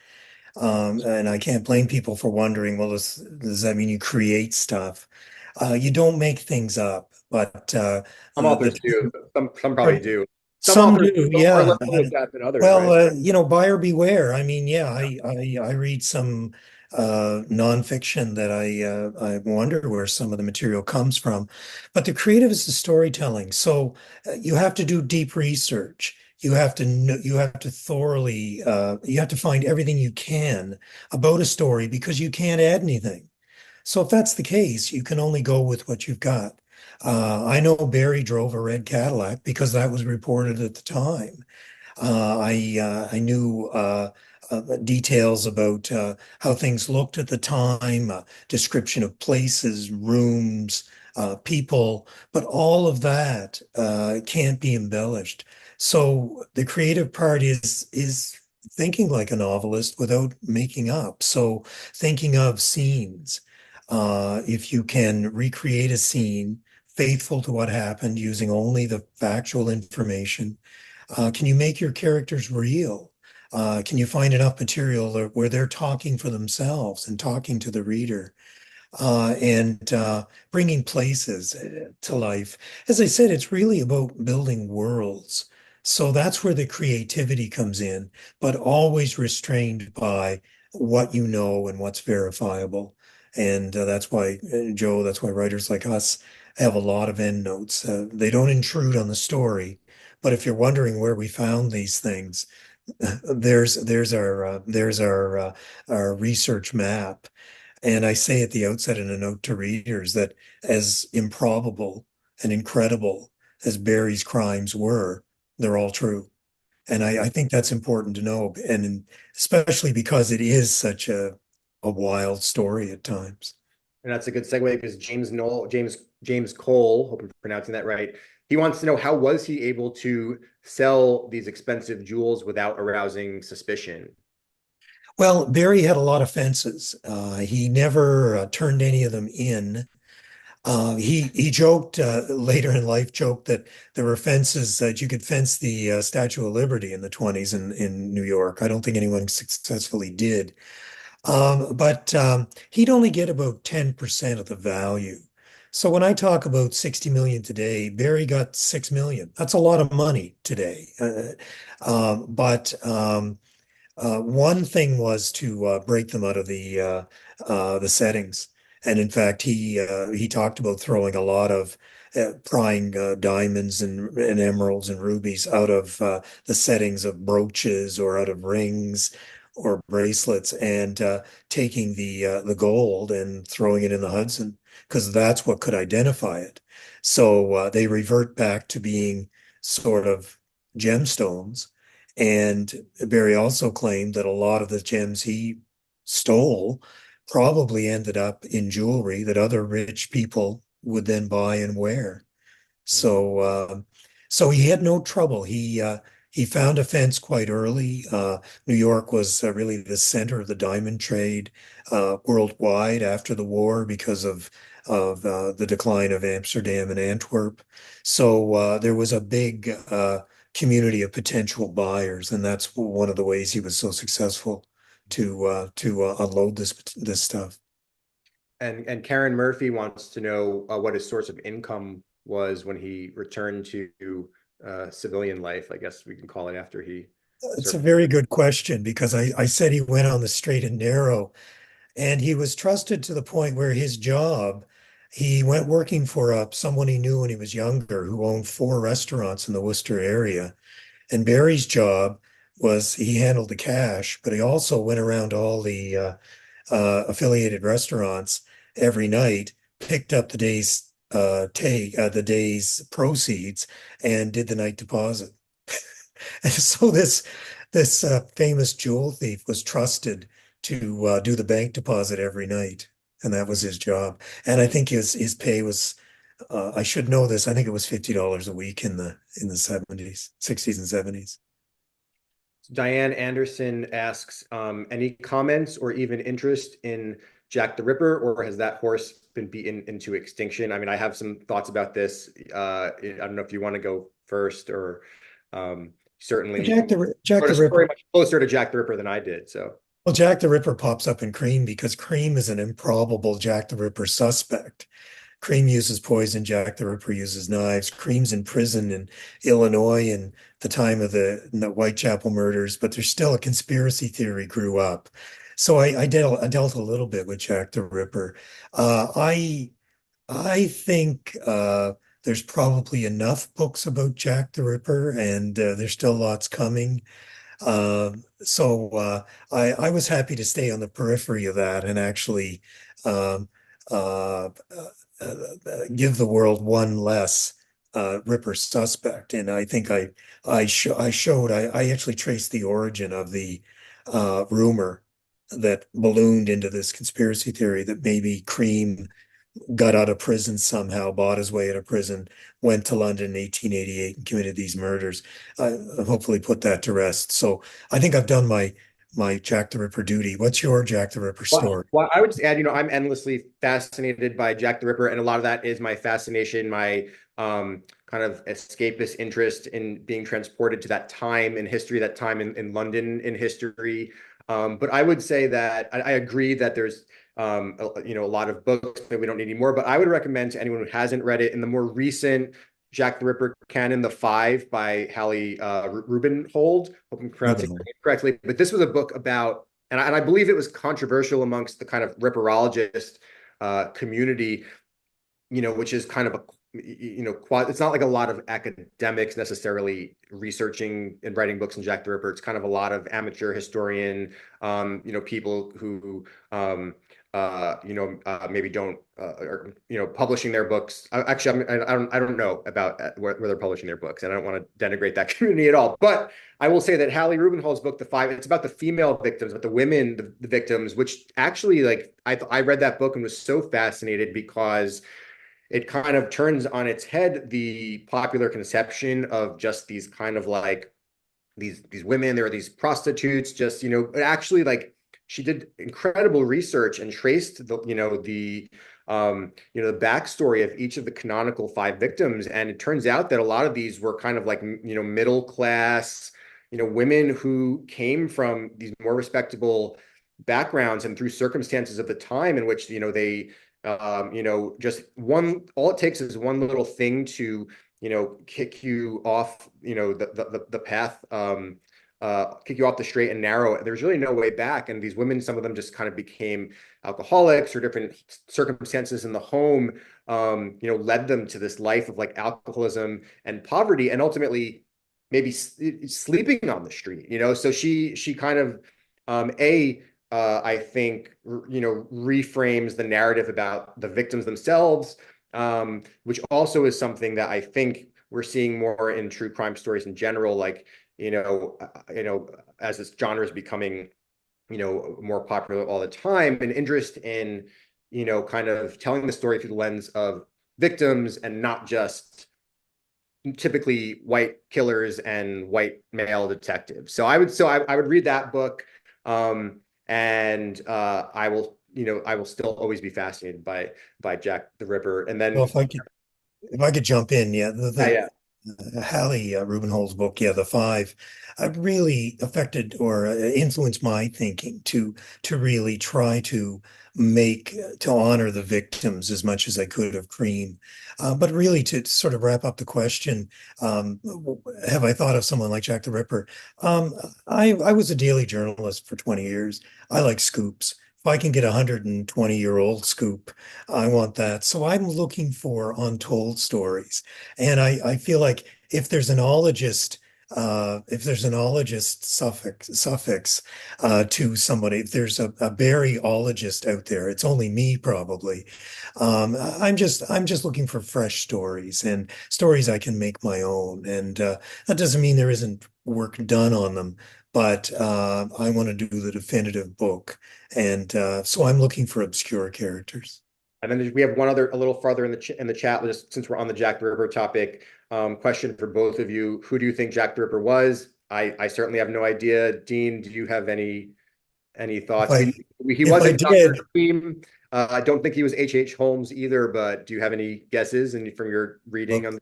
And I can't blame people for wondering, well, does that mean you create stuff? You don't make things up, but Some authors do. Some probably do. Some some authors do, are more yeah. liberal with that than others, Well, right? buyer beware. I mean, yeah, I read some nonfiction that I wonder where some of the material comes from. But the creative is the storytelling. So you have to do deep research. You have to know, you have to thoroughly you have to find everything you can about a story because you can't add anything. So if that's the case, you can only go with what you've got. I know Barry drove a red Cadillac because that was reported at the time. I knew details about how things looked at the time, description of places, rooms, people, but all of that can't be embellished. So the creative part is thinking like a novelist without making up. So thinking of scenes. If you can recreate a scene faithful to what happened using only the factual information, can you make your characters real? Can you find enough material where they're talking for themselves and talking to the reader and bringing places to life? As I said, it's really about building worlds. So that's where the creativity comes in, but always restrained by what you know and what's verifiable. And that's why, Joe, that's why writers like us have a lot of endnotes. They don't intrude on the story, but if you're wondering where we found these things, there's our research map. And I say at the outset in a note to readers that as improbable and incredible as Barry's crimes were, they're all true. And I think that's important to know, and especially because it is such a wild story at times. And that's a good segue because James Cole, hope I'm pronouncing that right. He wants to know, how was he able to sell these expensive jewels without arousing suspicion? Well, Barry had a lot of fences. He never turned any of them in. He joked later in life, joked that there were fences that you could fence the Statue of Liberty in the 20s in New York. I don't think anyone successfully did. But he'd only get about 10% of the value. So when I talk about 60 million today, Barry got 6 million. That's a lot of money today. But one thing was to break them out of the settings. And in fact, he talked about throwing a lot of prying diamonds and emeralds and rubies out of the settings of brooches or out of rings or bracelets and taking the gold and throwing it in the Hudson because that's what could identify it. So they revert back to being sort of gemstones. And Barry also claimed that a lot of the gems he stole probably ended up in jewelry that other rich people would then buy and wear. So, so he had no trouble. He found a fence quite early. New York was really the center of the diamond trade worldwide after the war because of the decline of Amsterdam and Antwerp. So there was a big community of potential buyers, and that's one of the ways he was so successful to unload this stuff. And Karen Murphy wants to know what his source of income was when he returned to civilian life, I guess we can call it, after he It's a served. very good question because I said he went on the straight and narrow. And he was trusted to the point where his job, he went working for someone he knew when he was younger who owned 4 restaurants in the Worcester area. And Barry's job was he handled the cash, but he also went around to all the affiliated restaurants every night, picked up the day's proceeds, and did the night deposit. And so this famous jewel thief was trusted to do the bank deposit every night, and that was his job. And I think his pay was I should know this. I think it was $50 a week in the 70s, 60s and 70s. Diane Anderson asks, any comments or even interest in Jack the Ripper, or has that horse been beaten into extinction? I mean, I have some thoughts about this. I don't know if you want to go first, or certainly Jack the very Ripper. much closer to Jack the Ripper than I did. So, Well, Jack the Ripper pops up in Cream because Cream is an improbable Jack the Ripper suspect. Cream uses poison, Jack the Ripper uses knives. Cream's in prison in Illinois in the time of the Whitechapel murders, but there's still a conspiracy theory grew up. So I dealt a little bit with Jack the Ripper. I think there's probably enough books about Jack the Ripper, and there's still lots coming. I was happy to stay on the periphery of that and actually um, uh, give the world one less Ripper suspect. And I think I actually traced the origin of the rumor that ballooned into this conspiracy theory that maybe Cream got out of prison somehow, bought his way out of prison, went to London in 1888 and committed these murders. I hopefully put that to rest. So I think I've done my Jack the Ripper duty. What's your Jack the Ripper story? well, I would just add, I'm endlessly fascinated by Jack the Ripper, and a lot of that is my fascination, my kind of escapist interest in being transported to that time in history, that time in London in history. But I would say that I agree that there's a lot of books that we don't need anymore. But I would recommend to anyone who hasn't read it, in the more recent Jack the Ripper canon, The Five by Hallie Rubenhold. Hope I'm pronouncing it correctly. But this was a book about, and I believe it was controversial amongst the kind of Ripperologist community, which is kind of it's not like a lot of academics necessarily researching and writing books in Jack the Ripper. It's kind of a lot of amateur historian, people who, maybe don't, or, publishing their books. Actually, I don't know about where they're publishing their books, and I don't want to denigrate that community at all. But I will say that Hallie Rubenhold's book, The Five, it's about the female victims, but the women, the victims, which actually, like, I read that book and was so fascinated because it kind of turns on its head the popular conception of just these kind of like these women, there are these prostitutes, just, actually, like, she did incredible research and traced the backstory of each of the canonical 5 victims. And it turns out that a lot of these were kind of like, middle class, women who came from these more respectable backgrounds, and through circumstances of the time in which, they just all it takes is one little thing to, kick you off, the path, kick you off the straight and narrow. There's really no way back. And these women, some of them just kind of became alcoholics, or different circumstances in the home, led them to this life of like alcoholism and poverty, and ultimately maybe sleeping on the street, So she kind of, I think, reframes the narrative about the victims themselves, which also is something that I think we're seeing more in true crime stories in general. Like, as this genre is becoming, more popular all the time, an interest in, kind of telling the story through the lens of victims and not just typically white killers and white male detectives. So I would read that book. And I will still always be fascinated by Jack the Ripper. And then, Well, if I could jump in, yeah, yeah, Hallie Rubenhold's book, yeah, The Five, really affected or influenced my thinking to really try to honor the victims as much as I could of Cream, but really to sort of wrap up the question, have I thought of someone like Jack the Ripper? I was a daily journalist for 20 years. I like scoops. if I can get a 120-year-old scoop, I want that. So I'm looking for untold stories. And I feel like if there's an ologist suffix to somebody, if there's a Barryologist out there, it's only me probably. I'm just looking for fresh stories and stories I can make my own. And that doesn't mean there isn't work done on them, but I want to do the definitive book. And so I'm looking for obscure characters. And then we have one other, a little farther in the chat, just since we're on the Jack the Ripper topic. Question for both of you: who do you think Jack the Ripper was? I certainly have no idea. Dean, do you have any If thoughts? I He if I wasn't Dr. did, Cream. I don't think he was H.H. Holmes either. But do you have any guesses? And from your reading look, on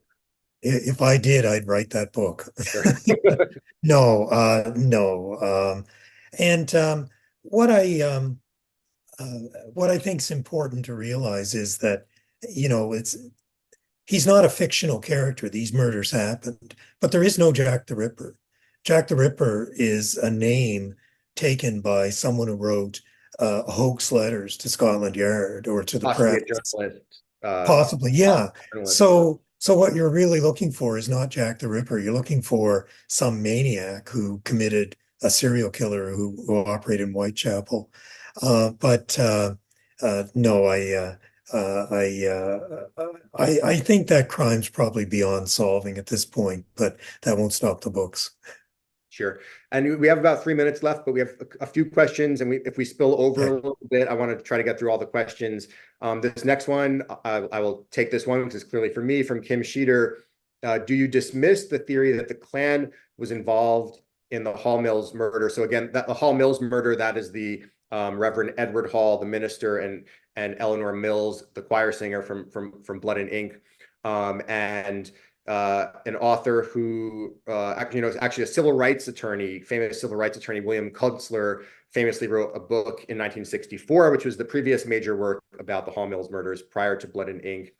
if I did, I'd write that book. the No, no. And what I um, uh, what I think is important to realize is that, it's he's not a fictional character. These murders happened, but there is no Jack the Ripper. Jack the Ripper is a name taken by someone who wrote hoax letters to Scotland Yard or to the possibly press. a journalist, Possibly, yeah. journalist. So what you're really looking for is not Jack the Ripper. You're looking for some maniac who committed a serial killer who operated in Whitechapel. But no, I think that crime's probably beyond solving at this point, but that won't stop the books. Sure. And we have about 3 minutes left, but we have a few questions. And if we spill over Okay. a little bit, I want to try to get through all the questions. This next one, I will take this one because it's clearly for me, from Kim Sheeter. Do you dismiss the theory that the Klan was involved in the Hall Mills murder? So again, the Hall Mills murder, that is the Reverend Edward Hall, the minister, and Eleanor Mills, the choir singer from Blood and Ink. And an author who is actually a civil rights attorney, famous civil rights attorney, William Kunstler, famously wrote a book in 1964, which was the previous major work about the Hall Mills murders prior to Blood and Ink.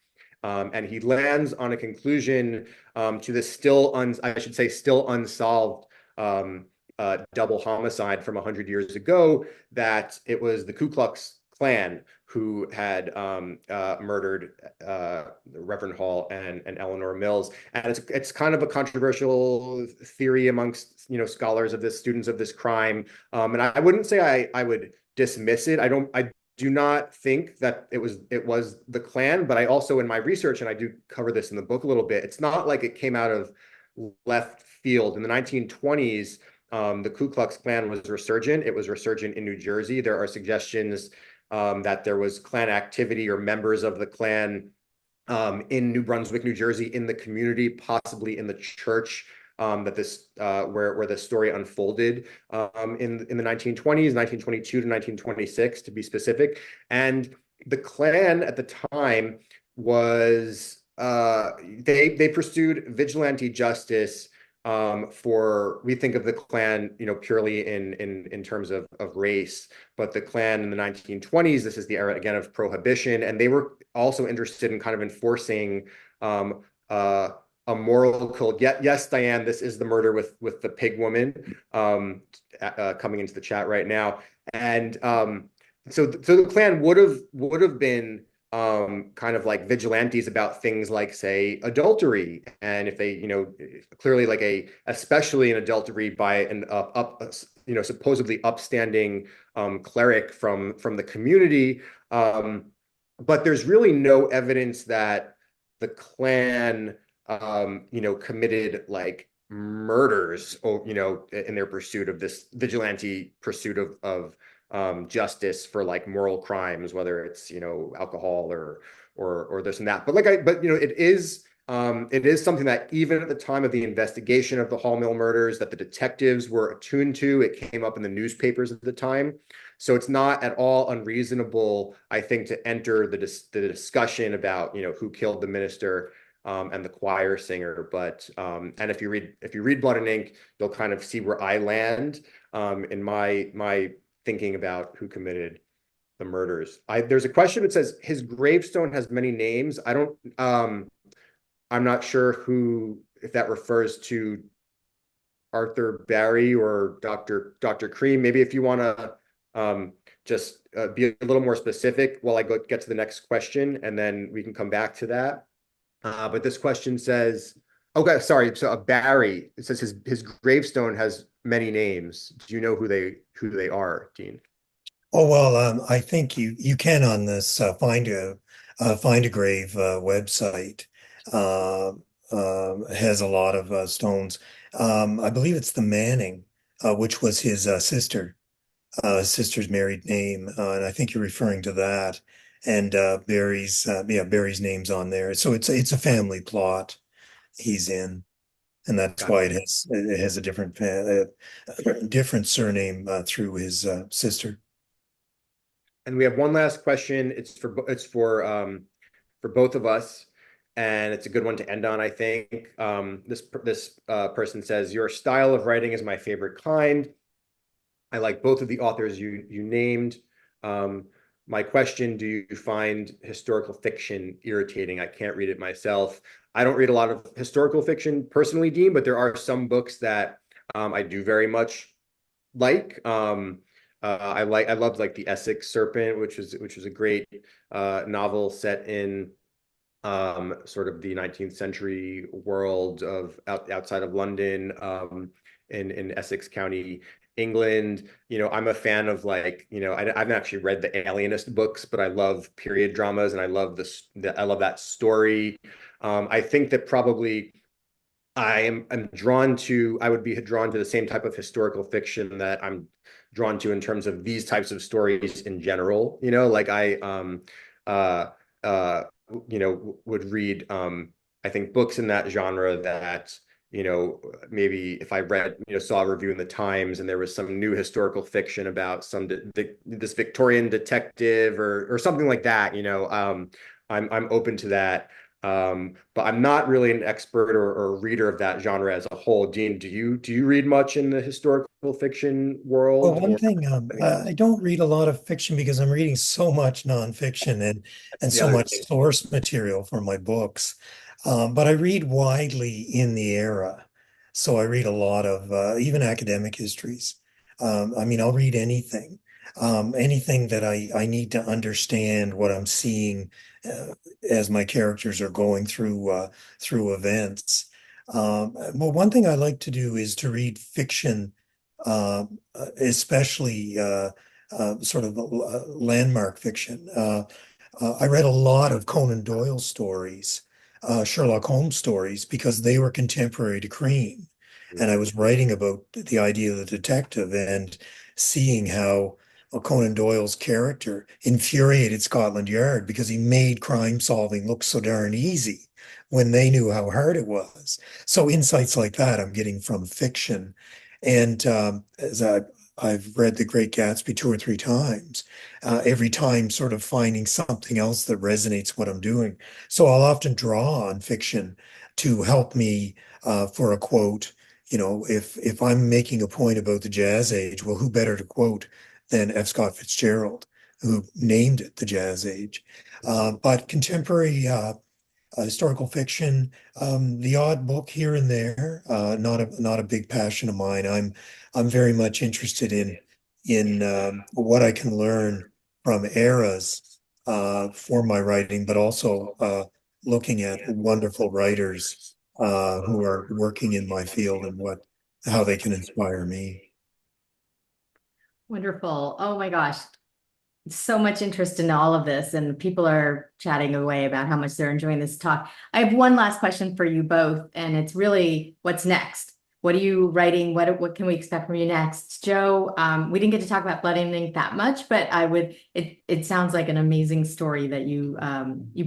And he lands on a conclusion to this still unsolved double homicide from 100 years ago, that it was the Ku Klux Klan who had murdered Reverend Hall and Eleanor Mills. And it's kind of a controversial theory amongst scholars of this, students of this crime. And I wouldn't say I would dismiss it. I do not think that it was the Klan, but I also, in my research, and I do cover this in the book a little bit, it's not like it came out of left field. In the 1920s, the Ku Klux Klan was resurgent. It was resurgent in New Jersey. There are suggestions that there was Klan activity or members of the Klan in New Brunswick, New Jersey, in the community, possibly in the church that this where the story unfolded in the 1920s, 1922 to 1926 to be specific. And the Klan at the time was they pursued vigilante justice we think of the Klan, purely in terms of race, but the Klan in the 1920s, this is the era again of prohibition, and they were also interested in kind of enforcing a moral code. Yes, Diane, this is the murder with the pig woman coming into the chat right now, and so the Klan would have been kind of like vigilantes about things like, say, adultery, and if they clearly especially an adultery by an supposedly upstanding cleric from the community, but there's really no evidence that the Klan committed like murders in their pursuit of this vigilante pursuit of justice for like moral crimes, whether it's alcohol or this and that. But it is something that even at the time of the investigation of the Hall Mill murders that the detectives were attuned to. It came up in the newspapers at the time. So it's not at all unreasonable, I think, to enter the discussion about who killed the minister and the choir singer. But and if you read Blood and Ink, you'll kind of see where I land in my thinking about who committed the murders. There's a question that says his gravestone has many names. I'm not sure if that refers to Arthur Barry or Dr. Cream. Maybe if you want to just be a little more specific while I get to the next question, and then we can come back to that. But this question says, okay, sorry. So Barry, it says his gravestone has many names. Do you know who they are, Dean? Oh well, I think you can on this find a grave website. Uh, has a lot of stones. I believe it's the Manning, which was his sister's married name, and I think you're referring to that. And Barry's name's on there. So it's a family plot he's in, and that's Got it. why it has a different surname through his sister. And we have one last question. For both of us, and it's a good one to end on, I think. This person says, your style of writing is my favorite kind. I like both of the authors you named. My question, do you find historical fiction irritating? I can't read it myself. I don't read a lot of historical fiction personally, Dean, but there are some books that I do very much like. I loved like the Essex Serpent, which was a great novel set in sort of the 19th century world of outside of London, in Essex County, England. I'm a fan of, like, I haven't actually read the Alienist books, but I love period dramas, and I love I love that story. I think that probably I would be drawn to the same type of historical fiction that I'm drawn to in terms of these types of stories in general. Like uh uh would read, I think, books in that genre that, maybe if I read, saw a review in the Times and there was some new historical fiction about this Victorian detective or something like that, I'm open to that. But I'm not really an expert or reader of that genre as a whole. Dean, do you read much in the historical fiction Well, world, one or thing, I don't read a lot of fiction because I'm reading so much nonfiction and the so other much thing? source material for my books. But I read widely in the era. So I read a lot of even academic histories. I mean, I'll read anything that I need to understand what I'm seeing as my characters are going through events. Well, one thing I like to do is to read fiction, especially sort of landmark fiction. I read a lot of Conan Doyle stories, Sherlock Holmes stories, because they were contemporary to Cream. And I was writing about the idea of the detective and seeing how Conan Doyle's character infuriated Scotland Yard because he made crime solving look so darn easy when they knew how hard it was. So insights like that I'm getting from fiction. And as I've read The Great Gatsby two or three times, every time sort of finding something else that resonates what I'm doing. So I'll often draw on fiction to help me for a quote. If I'm making a point about the Jazz Age, well, who better to quote than F. Scott Fitzgerald, who named it the Jazz Age? But contemporary historical fiction, the odd book here and there, not a big passion of mine. I'm very much interested in what I can learn from eras for my writing, but also looking at wonderful writers who are working in my field and how they can inspire me. Wonderful. Oh my gosh. So much interest in all of this, and people are chatting away about how much they're enjoying this talk. I have one last question for you both, and it's really, what's next? What are you writing? What can we expect from you next? Joe, we didn't get to talk about Blood and Ink that much, but it sounds like an amazing story that you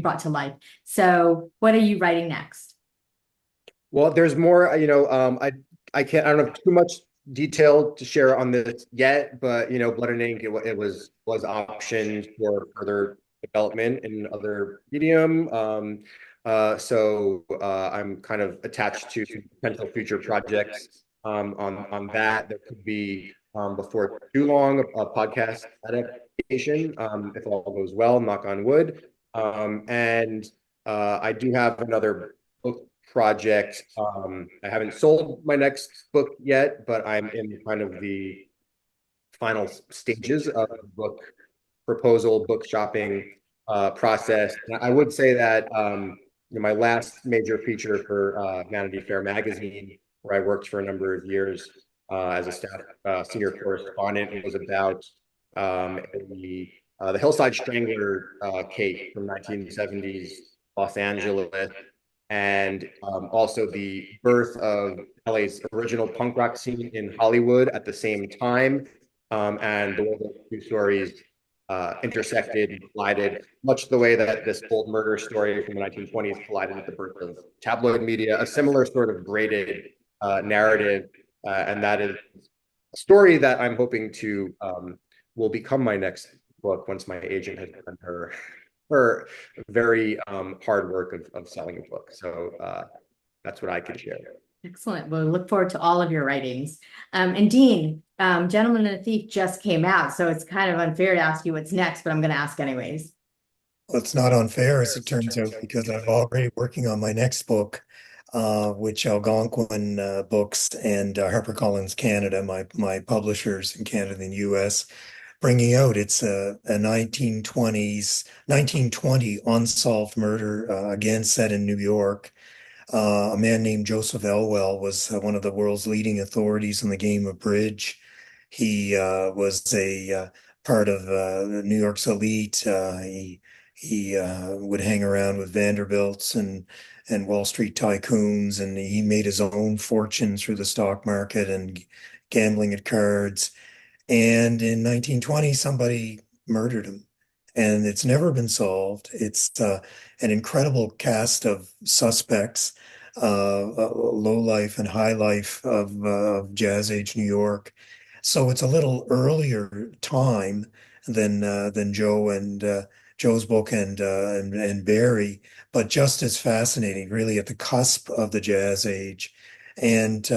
brought to life. So what are you writing next? Well, there's more, I don't have too much detail to share on this yet, but Blood and Ink, it was optioned for further development in other medium. So I'm kind of attached to potential future projects on that. There could be, before too long, a podcast adaptation, if all goes well, knock on wood. And I do have another book project. I haven't sold my next book yet, but I'm in kind of the final stages of the book proposal, book shopping process. And I would say that my last major feature for Vanity Fair magazine, where I worked for a number of years as a staff senior correspondent, was about the Hillside Strangler case from 1970s Los Angeles, and also the birth of LA's original punk rock scene in Hollywood at the same time, and the way those two stories intersected and collided, much the way that this old murder story from the 1920s collided with the birth of tabloid media, a similar sort of braided narrative, and that is a story that I'm hoping to will become my next book once my agent has done her very hard work of selling a book. So that's what I could share. Excellent. Well, look forward to all of your writings. And Dean, Gentleman and a Thief just came out, so it's kind of unfair to ask you what's next, but I'm going to ask anyways. Well, it's not unfair, as it turns out, because I'm already working on my next book, which Algonquin Books and HarperCollins Canada, my publishers in Canada and US, bringing out. It's a 1920 unsolved murder, again set in New York. A man named Joseph Elwell was one of the world's leading authorities in the game of bridge. He was a part of New York's elite. He would hang around with Vanderbilts and Wall Street tycoons, and he made his own fortune through the stock market and gambling at cards. And in 1920, somebody murdered him, and it's never been solved. It's an incredible cast of suspects, low life and high life of jazz age New York. So it's a little earlier time than Joe and Joe's book and Barry, but just as fascinating, really at the cusp of the jazz age. And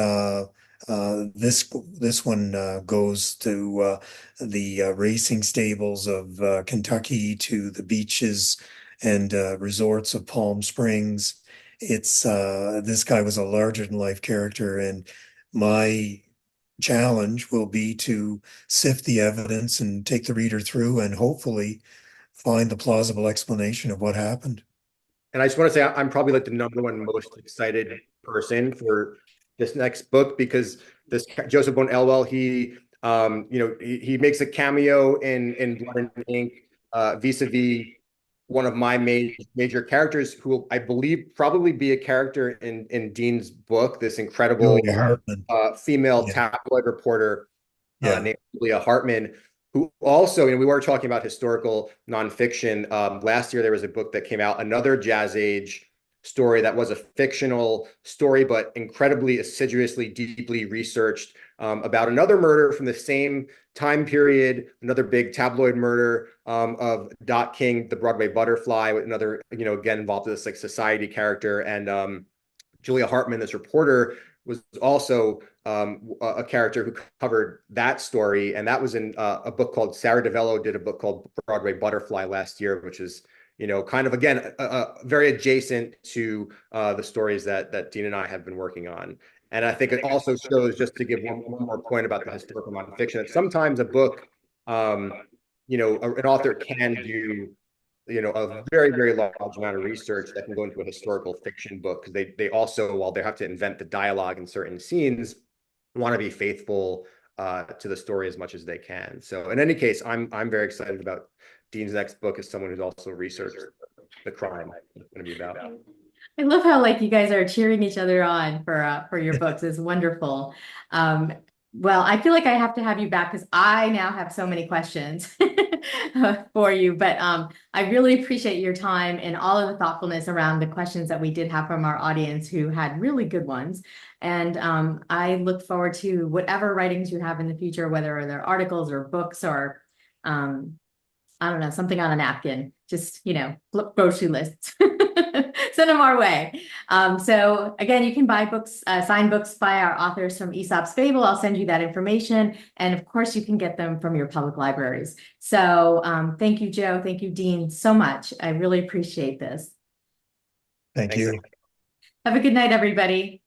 this one goes to the racing stables of Kentucky, to the beaches and resorts of Palm Springs. It's this guy was a larger than life character, and my challenge will be to sift the evidence and take the reader through and hopefully find the plausible explanation of what happened. And I just want to say I'm probably like the number one most excited person for this next book, because this Joseph Bone Elwell, he makes a cameo in Blood and Ink, vis-a-vis one of my major characters, who will, I believe, probably be a character in Dean's book, this incredible female tabloid reporter named Julia Hartman, who also, we were talking about historical nonfiction. Last year, there was a book that came out, another jazz age story that was a fictional story, but incredibly assiduously, deeply researched, about another murder from the same time period, another big tabloid murder of Dot King, the Broadway Butterfly, with another, again, involved with this like society character. And Julia Hartman, this reporter, was also a character who covered that story. And that was in a book called, Sarah DeVello did a book called Broadway Butterfly last year, which is, kind of, again, very adjacent to the stories that Dean and I have been working on. And I think it also shows, just to give one more point about the historical nonfiction, that sometimes a book, an author can do, a very, very large amount of research that can go into a historical fiction book, because they also, while they have to invent the dialogue in certain scenes, want to be faithful to the story as much as they can. So in any case, I'm very excited about Dean's next book, as someone who's also researched the crime it's going to be about. I love how you guys are cheering each other on for your books. It's wonderful. Well, I feel like I have to have you back, because I now have so many questions for you. But I really appreciate your time and all of the thoughtfulness around the questions that we did have from our audience, who had really good ones. And I look forward to whatever writings you have in the future, whether they're articles or books or I don't know, something on a napkin, just, grocery lists. Send them our way. So again, you can buy books, signed books by our authors from Aesop's Fable. I'll send you that information. And of course, you can get them from your public libraries. So thank you, Joe. Thank you, Dean, so much. I really appreciate this. Thank you. Have a good night, everybody.